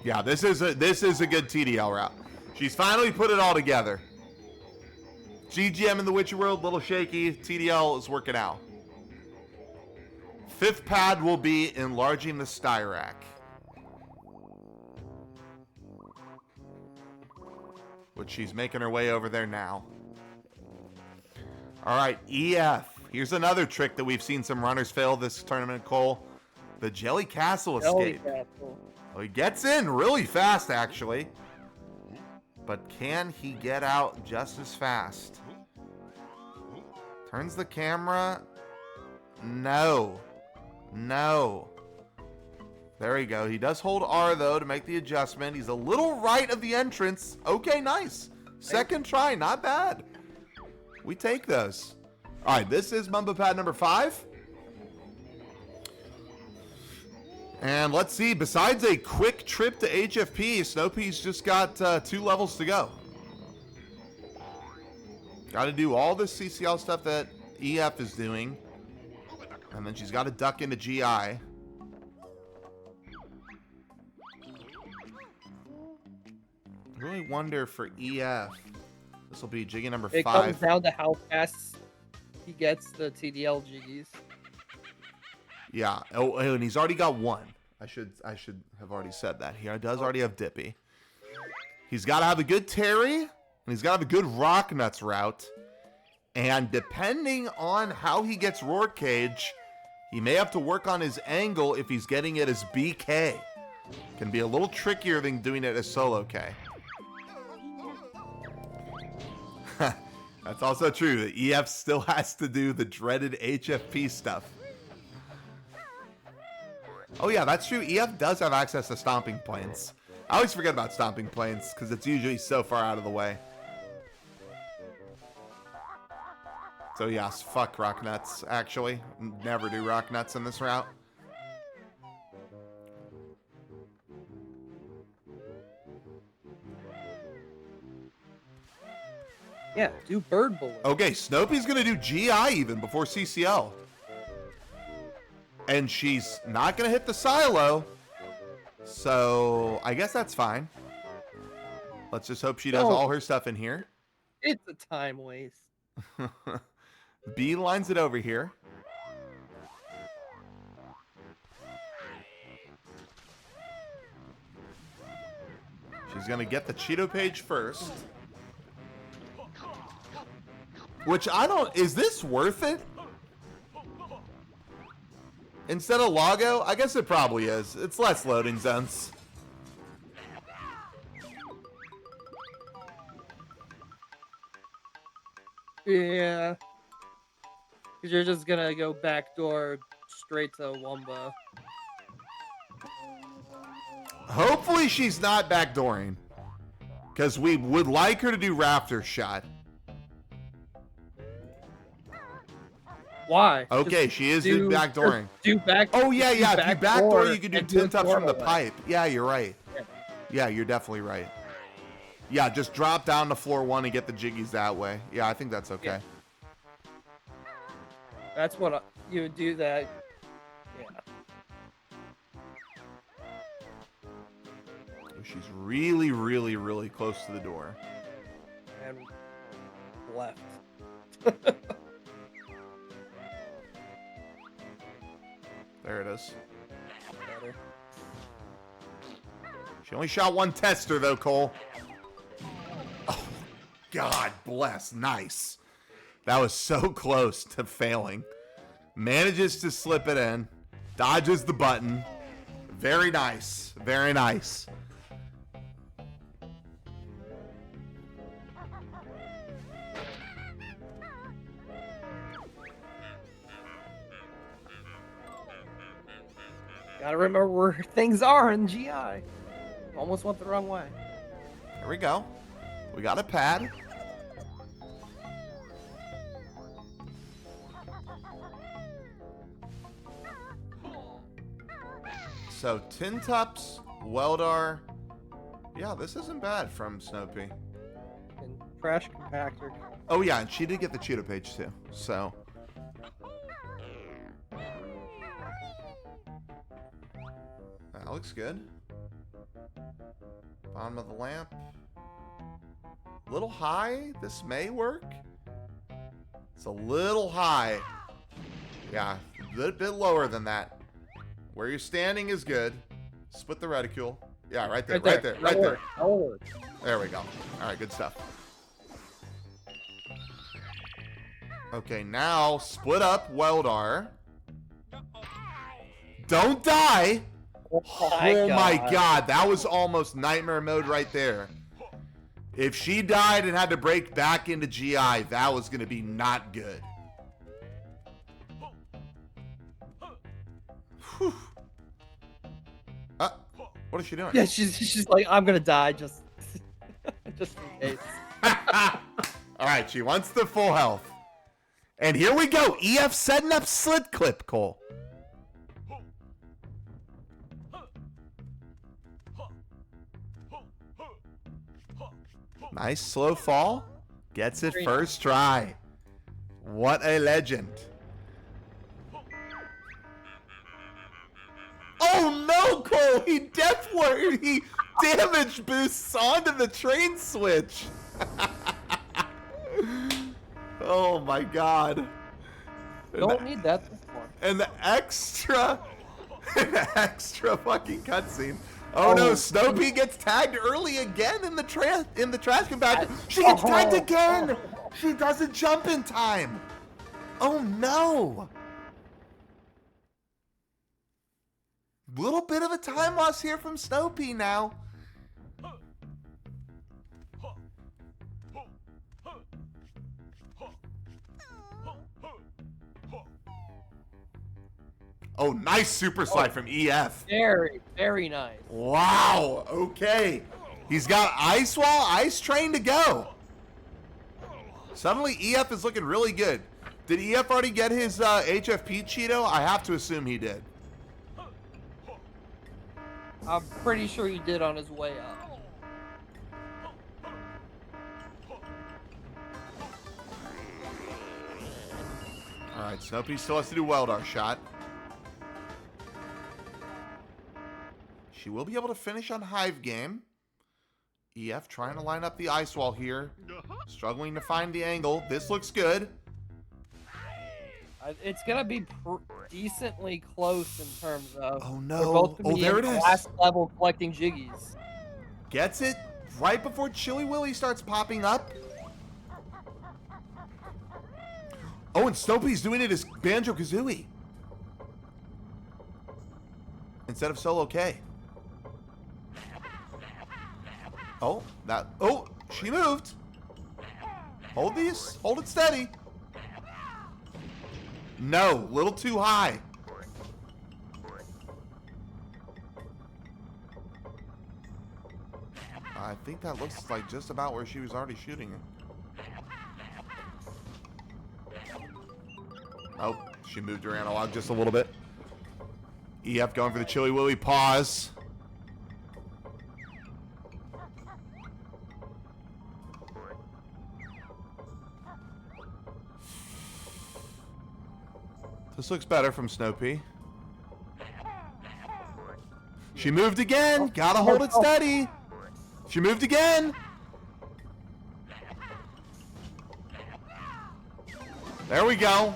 Yeah, this is a good TDL route. She's finally put it all together. GGM in the Witcher world, little shaky. TDL is working out. 5th pad will be enlarging the Styrac. Which she's making her way over there now. Alright, EF. Here's another trick that we've seen some runners fail this tournament, Cole. The Jelly Castle escape. Well, he gets in really fast, actually. But can he get out just as fast? Turns the camera. No. No. There we go. He does hold R, though, to make the adjustment. He's a little right of the entrance. Okay, nice. 2nd try. Not bad. We take those. All right, this is Mumbo Pad number 5. And let's see, besides a quick trip to HFP, Snopea's just got 2 levels to go. Got to do all the CCL stuff that EF is doing. And then she's got to duck into GI. Really wonder for EF. This will be Jiggy number 5. It comes down to how fast he gets the TDL Jiggies. Yeah. Oh, and he's already got 1. I should have already said that. He does already have Dippy. He's got to have a good Terry, and he's got to have a good Rock Nuts route. And depending on how he gets Roar Cage, he may have to work on his angle if he's getting it as BK. Can be a little trickier than doing it as Solo K. That's also true. The EF still has to do the dreaded HFP stuff. Oh yeah, that's true. EF does have access to Stomping Plains. I always forget about Stomping Plains because it's usually so far out of the way. So yes, fuck Rock Nuts, actually. Never do Rock Nuts in this route. Yeah, do Bird Bullet. Okay, Snopea's going to do GI even before CCL. And she's not going to hit the silo. So I guess that's fine. Let's just hope she does all her stuff in here. It's a time waste. B lines it over here. She's going to get the Cheeto page first. Which I don't... Is this worth it? Instead of Lago? I guess it probably is. It's less loading zones. Yeah. Because you're just going to go backdoor straight to Wumba. Hopefully she's not backdooring. Because we would like her to do Raptor Shot. Why? Okay, Just she is do backdooring. Do back. Oh, yeah, just do yeah. If you backdoor, you can do and do 10 it tups from the normal way. pipe. Yeah, you're right. Yeah, you're definitely right. Yeah, just drop down to floor 1 and get the jiggies that way. Yeah, I think that's okay. That's what you would do. That. Yeah. She's really, really, really close to the door. And left. There it is. Better. She only shot one tester, though, Cole. Oh, God bless. Nice. That was so close to failing. Manages to slip it in. Dodges the button. Very nice. Very nice. Gotta remember where things are in GI. Almost went the wrong way. Here we go. We got a pad. So, Tin Tups, Weldar. Yeah, this isn't bad from Snopea. And trash compactor. Oh, yeah, and she did get the Cheetah page, too. So. That looks good. Bottom of the lamp. A little high. This may work. It's a little high. Yeah, a little bit lower than that. Where you're standing is good. Split the reticule. Yeah, right there, right there, right there. There we go. All right, good stuff. Okay, now split up Weldar. Don't die. Oh my God, that was almost nightmare mode right there. If she died and had to break back into GI, that was going to be not good. Whew. What is she doing? Yeah, she's like, I'm gonna die just in case. All right, she wants the full health. And here we go. EF setting up slit clip, Cole. Nice slow fall. Gets it first try. What a legend. Oh no, Cole! He he damage boosts onto the train switch. Oh my God. Don't need that this one. And the extra fucking cutscene. Oh no, Snopea gets tagged early again in the trash compactor. She gets tagged again. She doesn't jump in time. Oh no. Little bit of a time loss here from Snopea now. Oh, nice super slide from EF. Very, very nice. Wow. Okay. He's got Ice Wall, Ice Train to go. Suddenly, EF is looking really good. Did EF already get his HFP Cheeto? I have to assume he did. I'm pretty sure he did on his way up. All right, Snopea still has to do Weldar shot. She will be able to finish on Hive Game. EF trying to line up the ice wall here. Struggling to find the angle. This looks good. It's gonna be decently close in terms of. Oh we're no! both gonna Oh, be there in it is. Last level collecting jiggies. Gets it right before Chili Willy starts popping up. Oh, and Snopea's doing it as Banjo-Kazooie instead of Solo K. Oh, that. Oh, she moved. Hold these. Hold it steady. No, little too high. I think that looks like just about where she was already shooting it. Oh, she moved her analog just a little bit. EF going for the Chili Willy pause. This looks better from Snopea. She moved again. Gotta hold it steady. She moved again. There we go.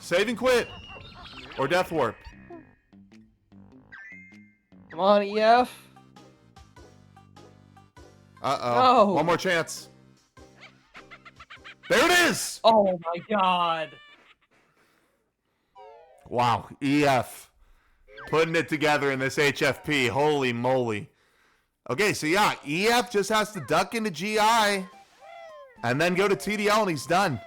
Save and quit. Or death warp. Come on, EF. Uh-oh. No. One more chance. There it is. Oh my god. Wow. EF. Putting it together in this HFP. Holy moly. Okay, so yeah, EF just has to duck into GI and then go to TDL and he's done.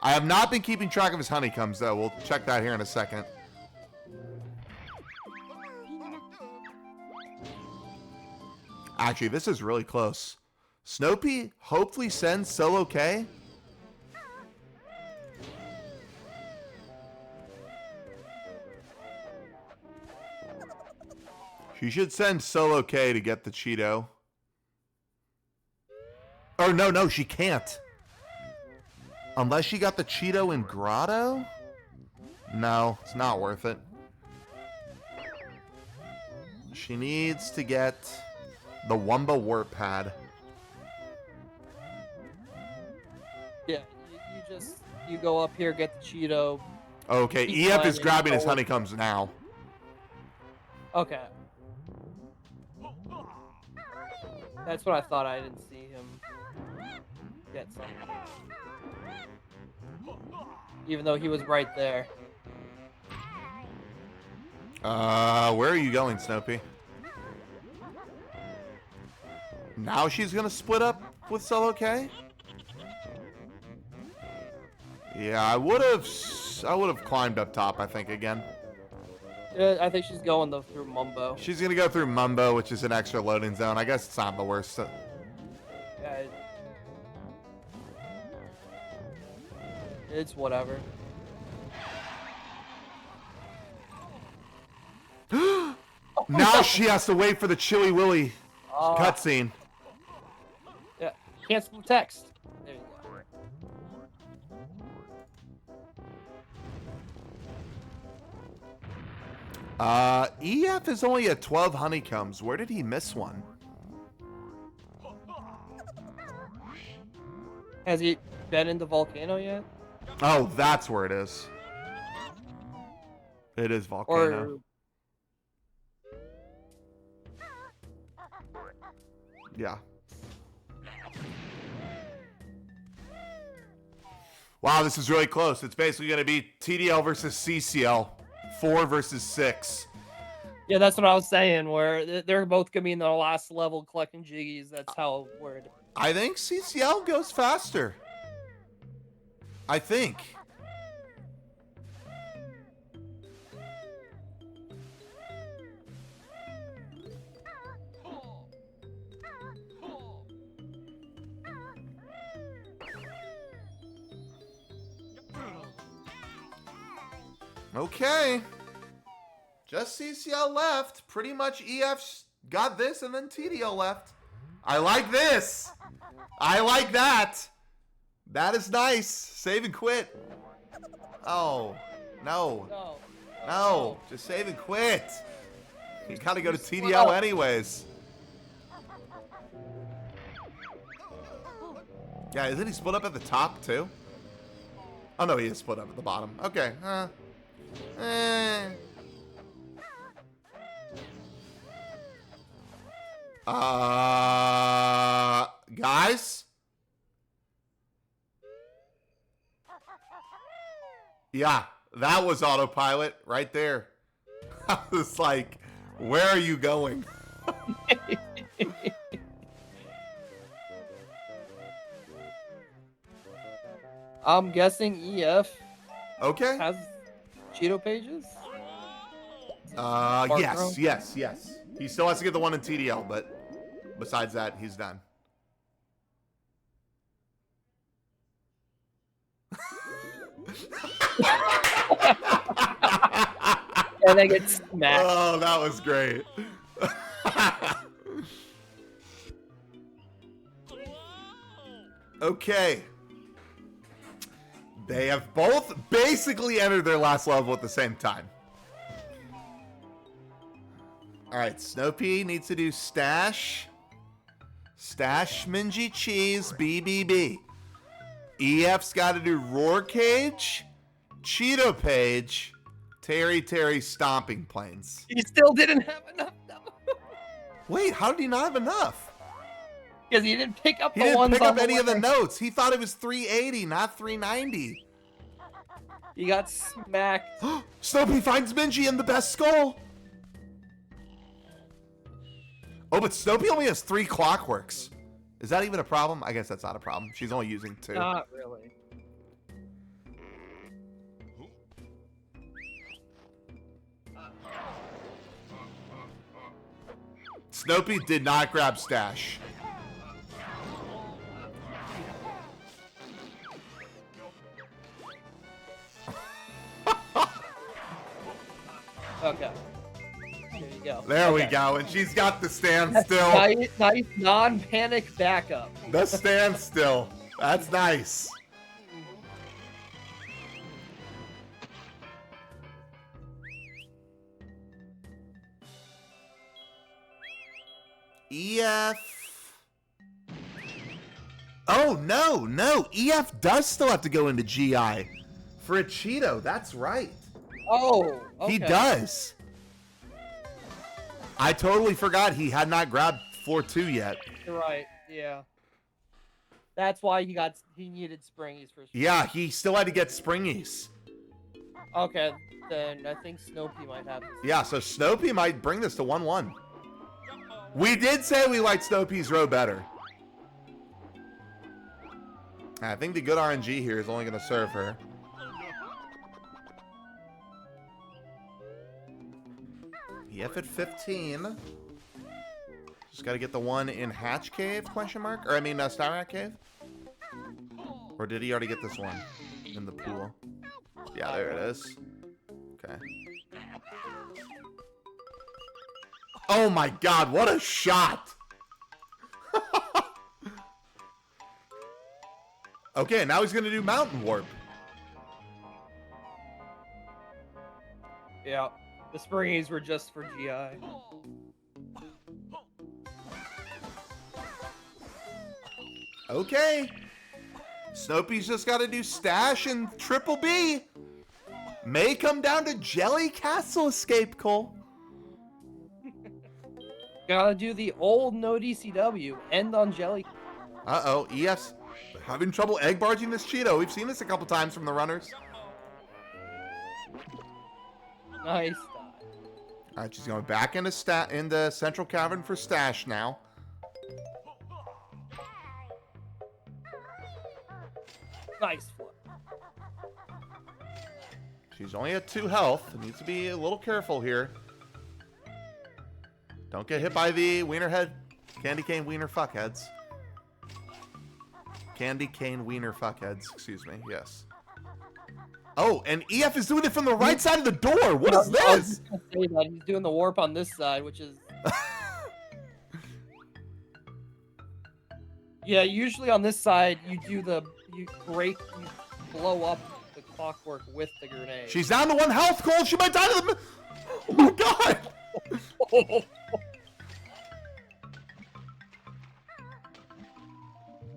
I have not been keeping track of his honeycombs, though. We'll check that here in a second. Actually, this is really close. Snopea hopefully sends Solo K. She should send Solo K to get the Cheeto. Or no, she can't. Unless she got the Cheeto in Grotto? No, it's not worth it. She needs to get the Wumba Warp Pad. Yeah, you go up here, get the Cheeto. Okay, Keep EF is climbing, grabbing his forward. honeycombs now. Okay. That's what I thought. I didn't see him get something. Even though he was right there. Where are you going, Snopea? Now she's gonna split up with Solo K? Yeah, I would have climbed up top, I think, again. I think she's going though through Mumbo. She's gonna go through Mumbo, which is an extra loading zone. I guess it's not the worst. Yeah, it's whatever. Now she has to wait for the Chili Willy cutscene. Yeah, cancel the text. There you go. EF is only at 12 honeycombs. Where did he miss one? Has he been in the volcano yet? Oh, that's where it is. It is Volcano. Or Yeah. Wow, this is really close. It's basically going to be TDL versus CCL. 4 versus 6. yeah, that's what I was saying. Where they're both gonna be in the last level collecting jiggies. That's how we're. I think CCL goes faster. I think. Okay. Just CCL left. Pretty much EF's got this and then TDL left. I like this. I like that. That is nice. Save and quit. Oh, no. No. Just save and quit. You gotta go to TDL anyways. Yeah, isn't he split up at the top too? Oh no, he is split up at the bottom. Okay. Guys? Yeah, that was autopilot right there. I was like, where are you going? I'm guessing EF Okay. has Cheeto pages. Yes. He still has to get the one in TDL, but besides that, he's done. And they get smacked. Oh, that was great. Okay. They have both basically entered their last level at the same time. All right, Snopea needs to do stash. Stash Mingy Cheese, BBB. EF's got to do Roar Cage, Cheeto Page, Terry Stomping Plains. He still didn't have enough, though. Wait, how did he not have enough? Because he didn't pick up He the didn't ones pick on up the any of the left. notes. He thought it was 380, not 390. He got smacked. Snopey finds Mingy in the best skull. Oh, but Snopey only has 3 clockworks. Is that even a problem? I guess that's not a problem. She's only using 2. Not really. Snopey did not grab stash. Okay. There you go. There we Okay. go. And she's got the standstill. Nice non-panic backup. The standstill. That's nice. EF. Oh, no. EF does still have to go into GI for a Cheeto. That's right. Oh, okay. He does. I totally forgot he had not grabbed floor 2 yet. You're right. Yeah. That's why he needed Springies for. Yeah, he still had to get Springies. Okay, then I think Snopey might have this. Yeah, so Snopey might bring this to 1-1. We did say we liked Snopey's row better. I think the good RNG here is only going to serve her. EF at 15. Just got to get the one in Hatch Cave, question mark? Or I mean, Starrat Cave? Or did he already get this one in the pool? Yeah, there it is. Okay. Oh my god, what a shot! Okay, now he's gonna do Mountain Warp. Yeah. The Springies were just for GI. Okay. Snopey's just gotta do Stash and Triple B. May come down to Jelly Castle Escape, Cole. Gotta do the old no DCW. End on Jelly. Uh-oh, EF's having trouble egg barging this Cheeto. We've seen this a couple times from the runners. Nice. All right, she's going back into the Central Cavern for Stash now. Nice flip. She's only at 2 health. Needs to be a little careful here. Don't get hit by the wiener head. Candy cane wiener fuckheads. Candy cane wiener fuckheads. Excuse me. Yes. Oh, and EF is doing it from the right side of the door. What is I was this? just gonna say that. He's doing the warp on this side, which is. Yeah, usually on this side, you blow up the clockwork with the grenade. She's down to 1 health, Cole. She might die to the. Oh my god.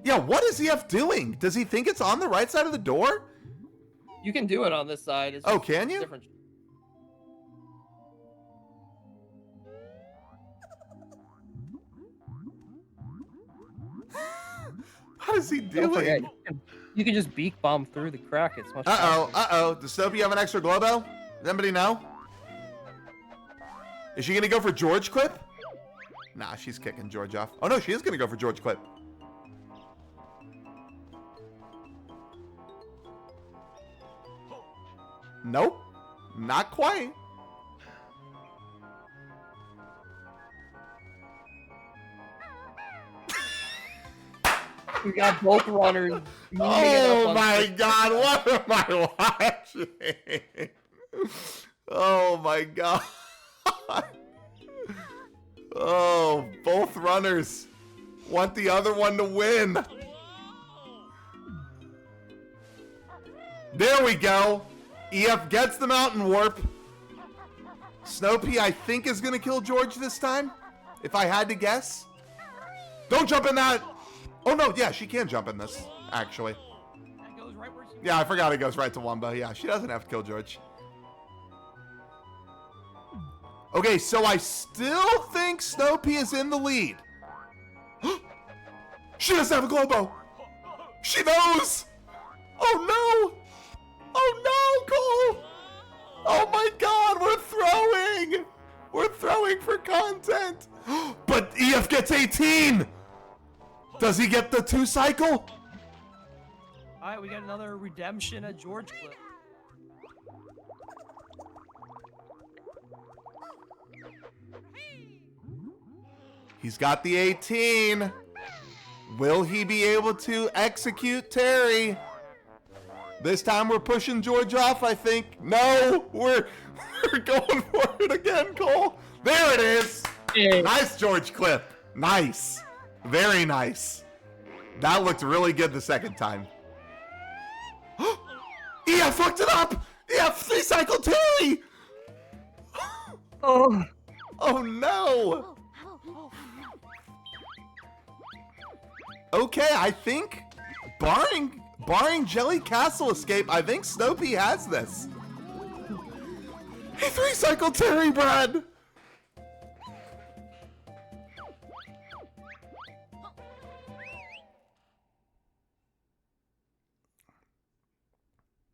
Yeah, what is EF doing? Does he think it's on the right side of the door? You can do it on this side. It's Oh, just can you? Different. What is he Don't forget, doing? you can just beak bomb through the crack. It's much. Uh-oh. Does Snopey have an extra Globo? Does anybody know? Is she gonna go for George Clip? Nah, she's kicking George off. Oh no, she is gonna go for George Clip. Nope. Not quite. We got both runners Oh my God, what am I watching? Oh my God. Oh, both runners want the other one to win. There we go. EF gets the mountain warp. Snopea, I think, is going to kill George this time, if I had to guess. Don't jump in that. Oh, no. Yeah, she can jump in this, actually. That goes right where she Yeah, I forgot it goes right to Wumba. Yeah, she doesn't have to kill George. Okay, so I still think Snopea is in the lead. She doesn't have a Globo. She knows. Oh, no. Oh, no, Cole. Oh, my God. We're throwing. We're throwing for content. But EF gets 18. Does he get the 2-cycle? All right, we got another redemption at George clip. He's got the 18. Will he be able to execute Terry? This time we're pushing George off, I think. No, we're going for it again, Cole. There it is. Hey. Nice George clip. Nice. Very nice. That looked really good the second time. EF fucked it up. EF 3-cycle Terry. Oh. Oh no. Okay, I think barring Jelly Castle escape, I think Snopea has this. He 3-cycle Terry, Brad.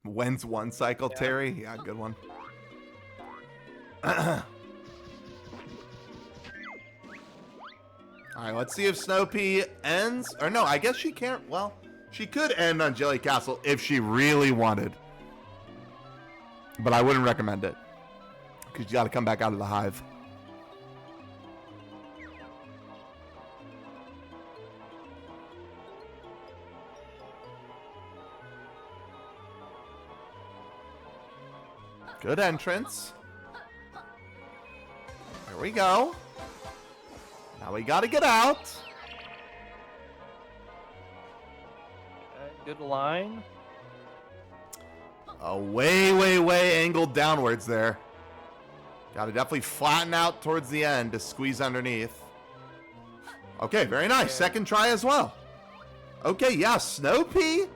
When's 1-cycle Terry? Yeah, good one. All right, let's see if Snopea ends. Or no, I guess she can't. Well, she could end on Jelly Castle if she really wanted. But I wouldn't recommend it. Because you got to come back out of the hive. Good entrance. Here we go. Now we gotta get out. Okay, good line. Way angled downwards there. Gotta definitely flatten out towards the end to squeeze underneath. Okay, very nice. Second try as well. Okay, yeah, Snopea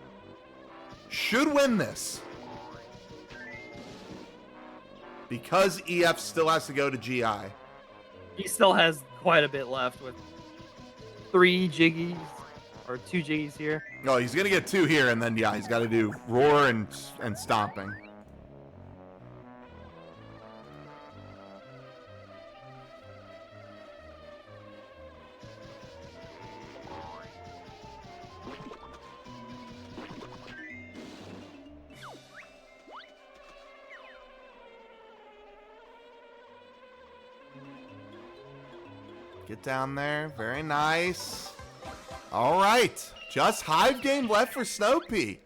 should win this. Because EF still has to go to GI. He still has quite a bit left with 3 Jiggies, or 2 Jiggies here. Oh, he's going to get 2 here, and then, yeah, he's got to do Roar and Stomping. Get down there. Very nice. All right. Just hive game left for Snopea.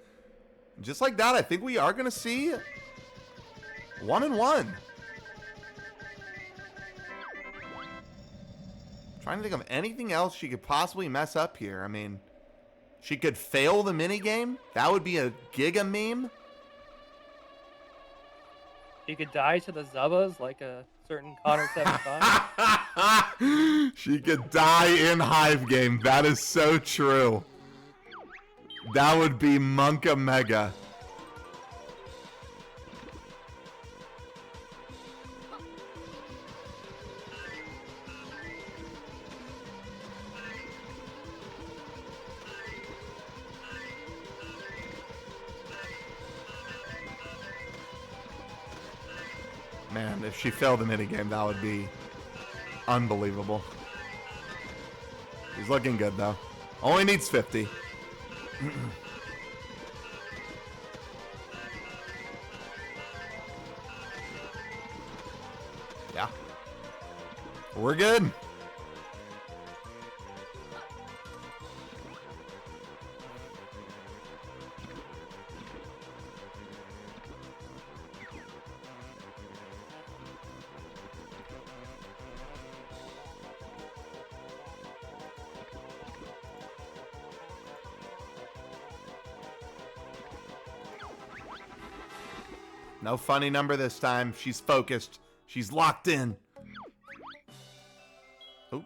Just like that, I think we are going to see 1-1. Trying to think of anything else she could possibly mess up here. I mean, she could fail the minigame. That would be a giga meme. He could die to the Zubbas like a certain Connor 75. She could die in hive game. That is so true. That would be Monka Mega. Man, if she failed the minigame, that would be unbelievable. He's looking good, though. Only needs 50. Yeah. We're good. No funny number this time. She's focused. She's locked in. Oh.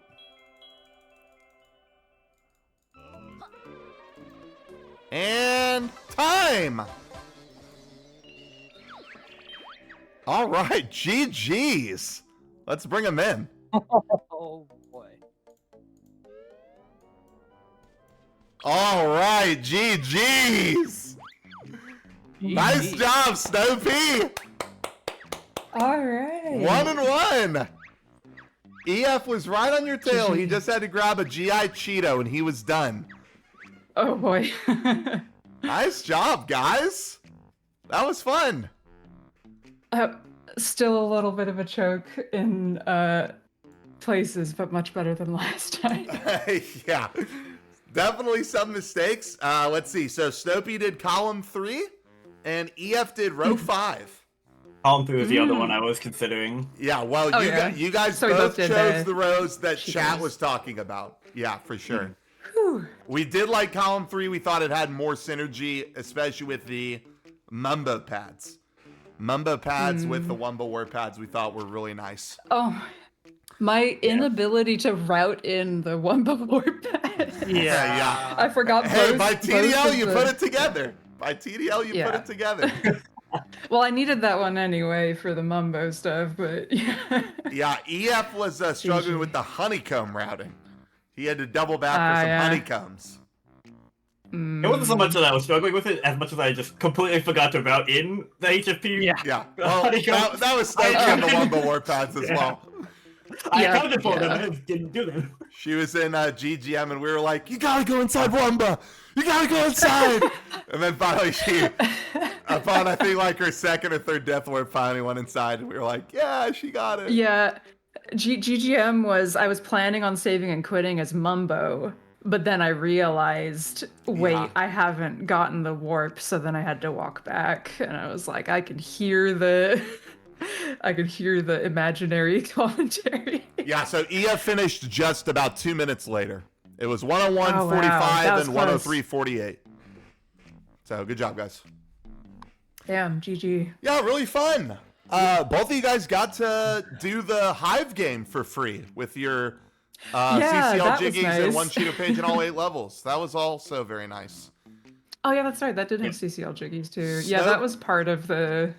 And time. All right, GG's. Let's bring them in. Oh boy. All right, GG's. Nice job, Snopea. All right. 1 and 1. EF was right on your tail. He GG. just had to grab a GI Cheeto and he was done. Oh boy. Nice job, guys. That was fun. Still a little bit of a choke in places, but much better than last time. Yeah. Definitely some mistakes. Let's see. So Snopey did column 3 and EF did row 5. Column 3 was the other one I was considering. Yeah, well, Oh, you, yeah. you guys So we both both did chose the the rows that chat cheetos. was talking about. Yeah, for sure. Whew. We did like column 3. We thought it had more synergy, especially with the Mumbo pads. Mumbo pads with the Wumbo word pads we thought were really nice. Oh, my inability to route in the Wumbo Warp pad. Yeah. I forgot Hey, both, by both TDL, of you the- put it together. By TDL, you put Yeah. it together. Well, I needed that one anyway for the Mumbo stuff, but yeah. Yeah, EF was struggling GG. with the honeycomb routing. He had to double back for some yeah. honeycombs. It wasn't so much that I was struggling with it, as much as I just completely forgot to route in the HFP. Yeah, well, Honeycombs. that was Snopey on the Wumbo war pads as Yeah. well. I Yeah, accounted for them, yeah. and I just didn't do them. She was in GGM, and we were like, "You gotta go inside Wumba. You gotta go inside." And then finally, she, upon I think like her second or third death ward, finally went inside, and we were like, "Yeah, she got it." Yeah. GGM was, I was planning on saving and quitting as Mumbo, but then I realized, wait, Yeah. I haven't gotten the warp, so then I had to walk back, and I was like, I could hear the imaginary commentary. Yeah, so EF finished just about 2 minutes later. It was 101.45 Oh, wow. That was and close. 103.48. So good job, guys. Damn, GG. Yeah, really fun. Both of you guys got to do the Hive game for free with your Yeah, CCL that was jiggies and nice. one Cheeto page and all 8 levels. That was also very nice. Oh yeah, that's right. That did have CCL jiggies too. Yeah, Snow- that was part of the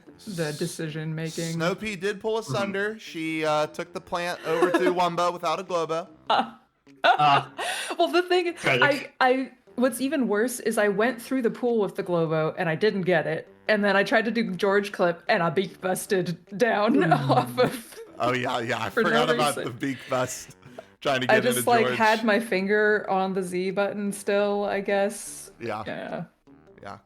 decision making. Snopey did pull asunder. She took the plant over to Wumbo without a Globo. Well, the thing, Tragic. I what's even worse is I went through the pool with the Globo and I didn't get it, and then I tried to do George clip and I beak busted down off of. Oh, yeah, I For no forgot about reason. the beak bust. Trying to get I into just George. like had my finger on the Z button still, I guess. Yeah. Yeah.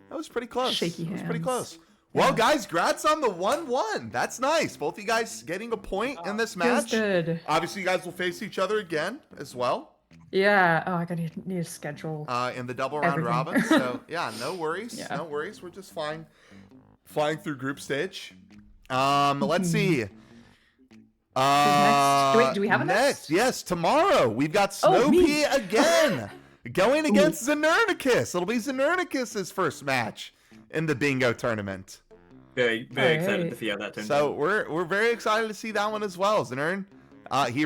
That was pretty close. Shaky It was pretty hands. close. Well, guys, congrats on the 1-1. That's nice. Both of you guys getting a point in this Feels match. good. Obviously, you guys will face each other again as well Yeah. Oh, I gotta need a schedule. in the double round Everything. robin. So, yeah, no worries. Yeah. No worries. We're just flying through group stage. Let's see. next? Wait, do we have a next? Yes, tomorrow we've got Oh, Snopey me. again going against Xenernicus. It'll be Xenernicus's first match in the bingo tournament. Very, very excited Alright. to see how that turns So out. we're very excited to see that one as well, Xenern. He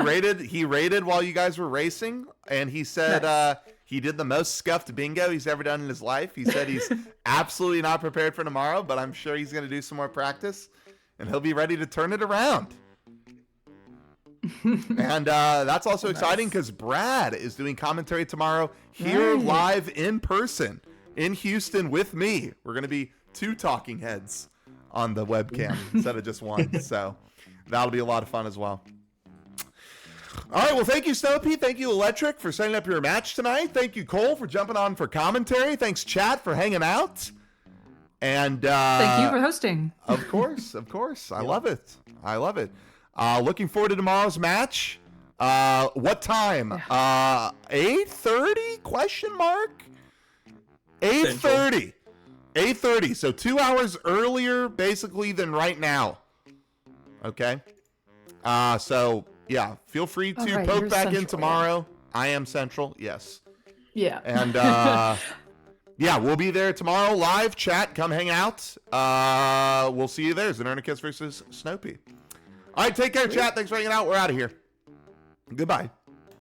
rated while you guys were racing, and he said Nice. he did the most scuffed bingo he's ever done in his life. He said he's absolutely not prepared for tomorrow, but I'm sure he's going to do some more practice, and he'll be ready to turn it around. And that's also exciting because Brad is doing commentary tomorrow here Right. live in person in Houston with me. We're going to be 2 talking heads on the webcam instead of just one. So that'll be a lot of fun as well. All right. Well, thank you, Snopey. Thank you, Electric, for setting up your match tonight. Thank you, Cole, for jumping on for commentary. Thanks, chat, for hanging out. And Thank you for hosting. of course. I love it. Looking forward to tomorrow's match. What time? 8:30? Question mark. 8:30. 8:30. So 2 hours earlier, basically, than right now. Okay. So yeah, feel free to All right, poke you're back in central. tomorrow. I am central. Yes. Yeah. And Yeah, we'll be there tomorrow. Live chat. Come hang out. We'll see you there. Xenernicus versus Snopea. All right, take care, chat. Thanks for hanging out. We're out of here. Goodbye.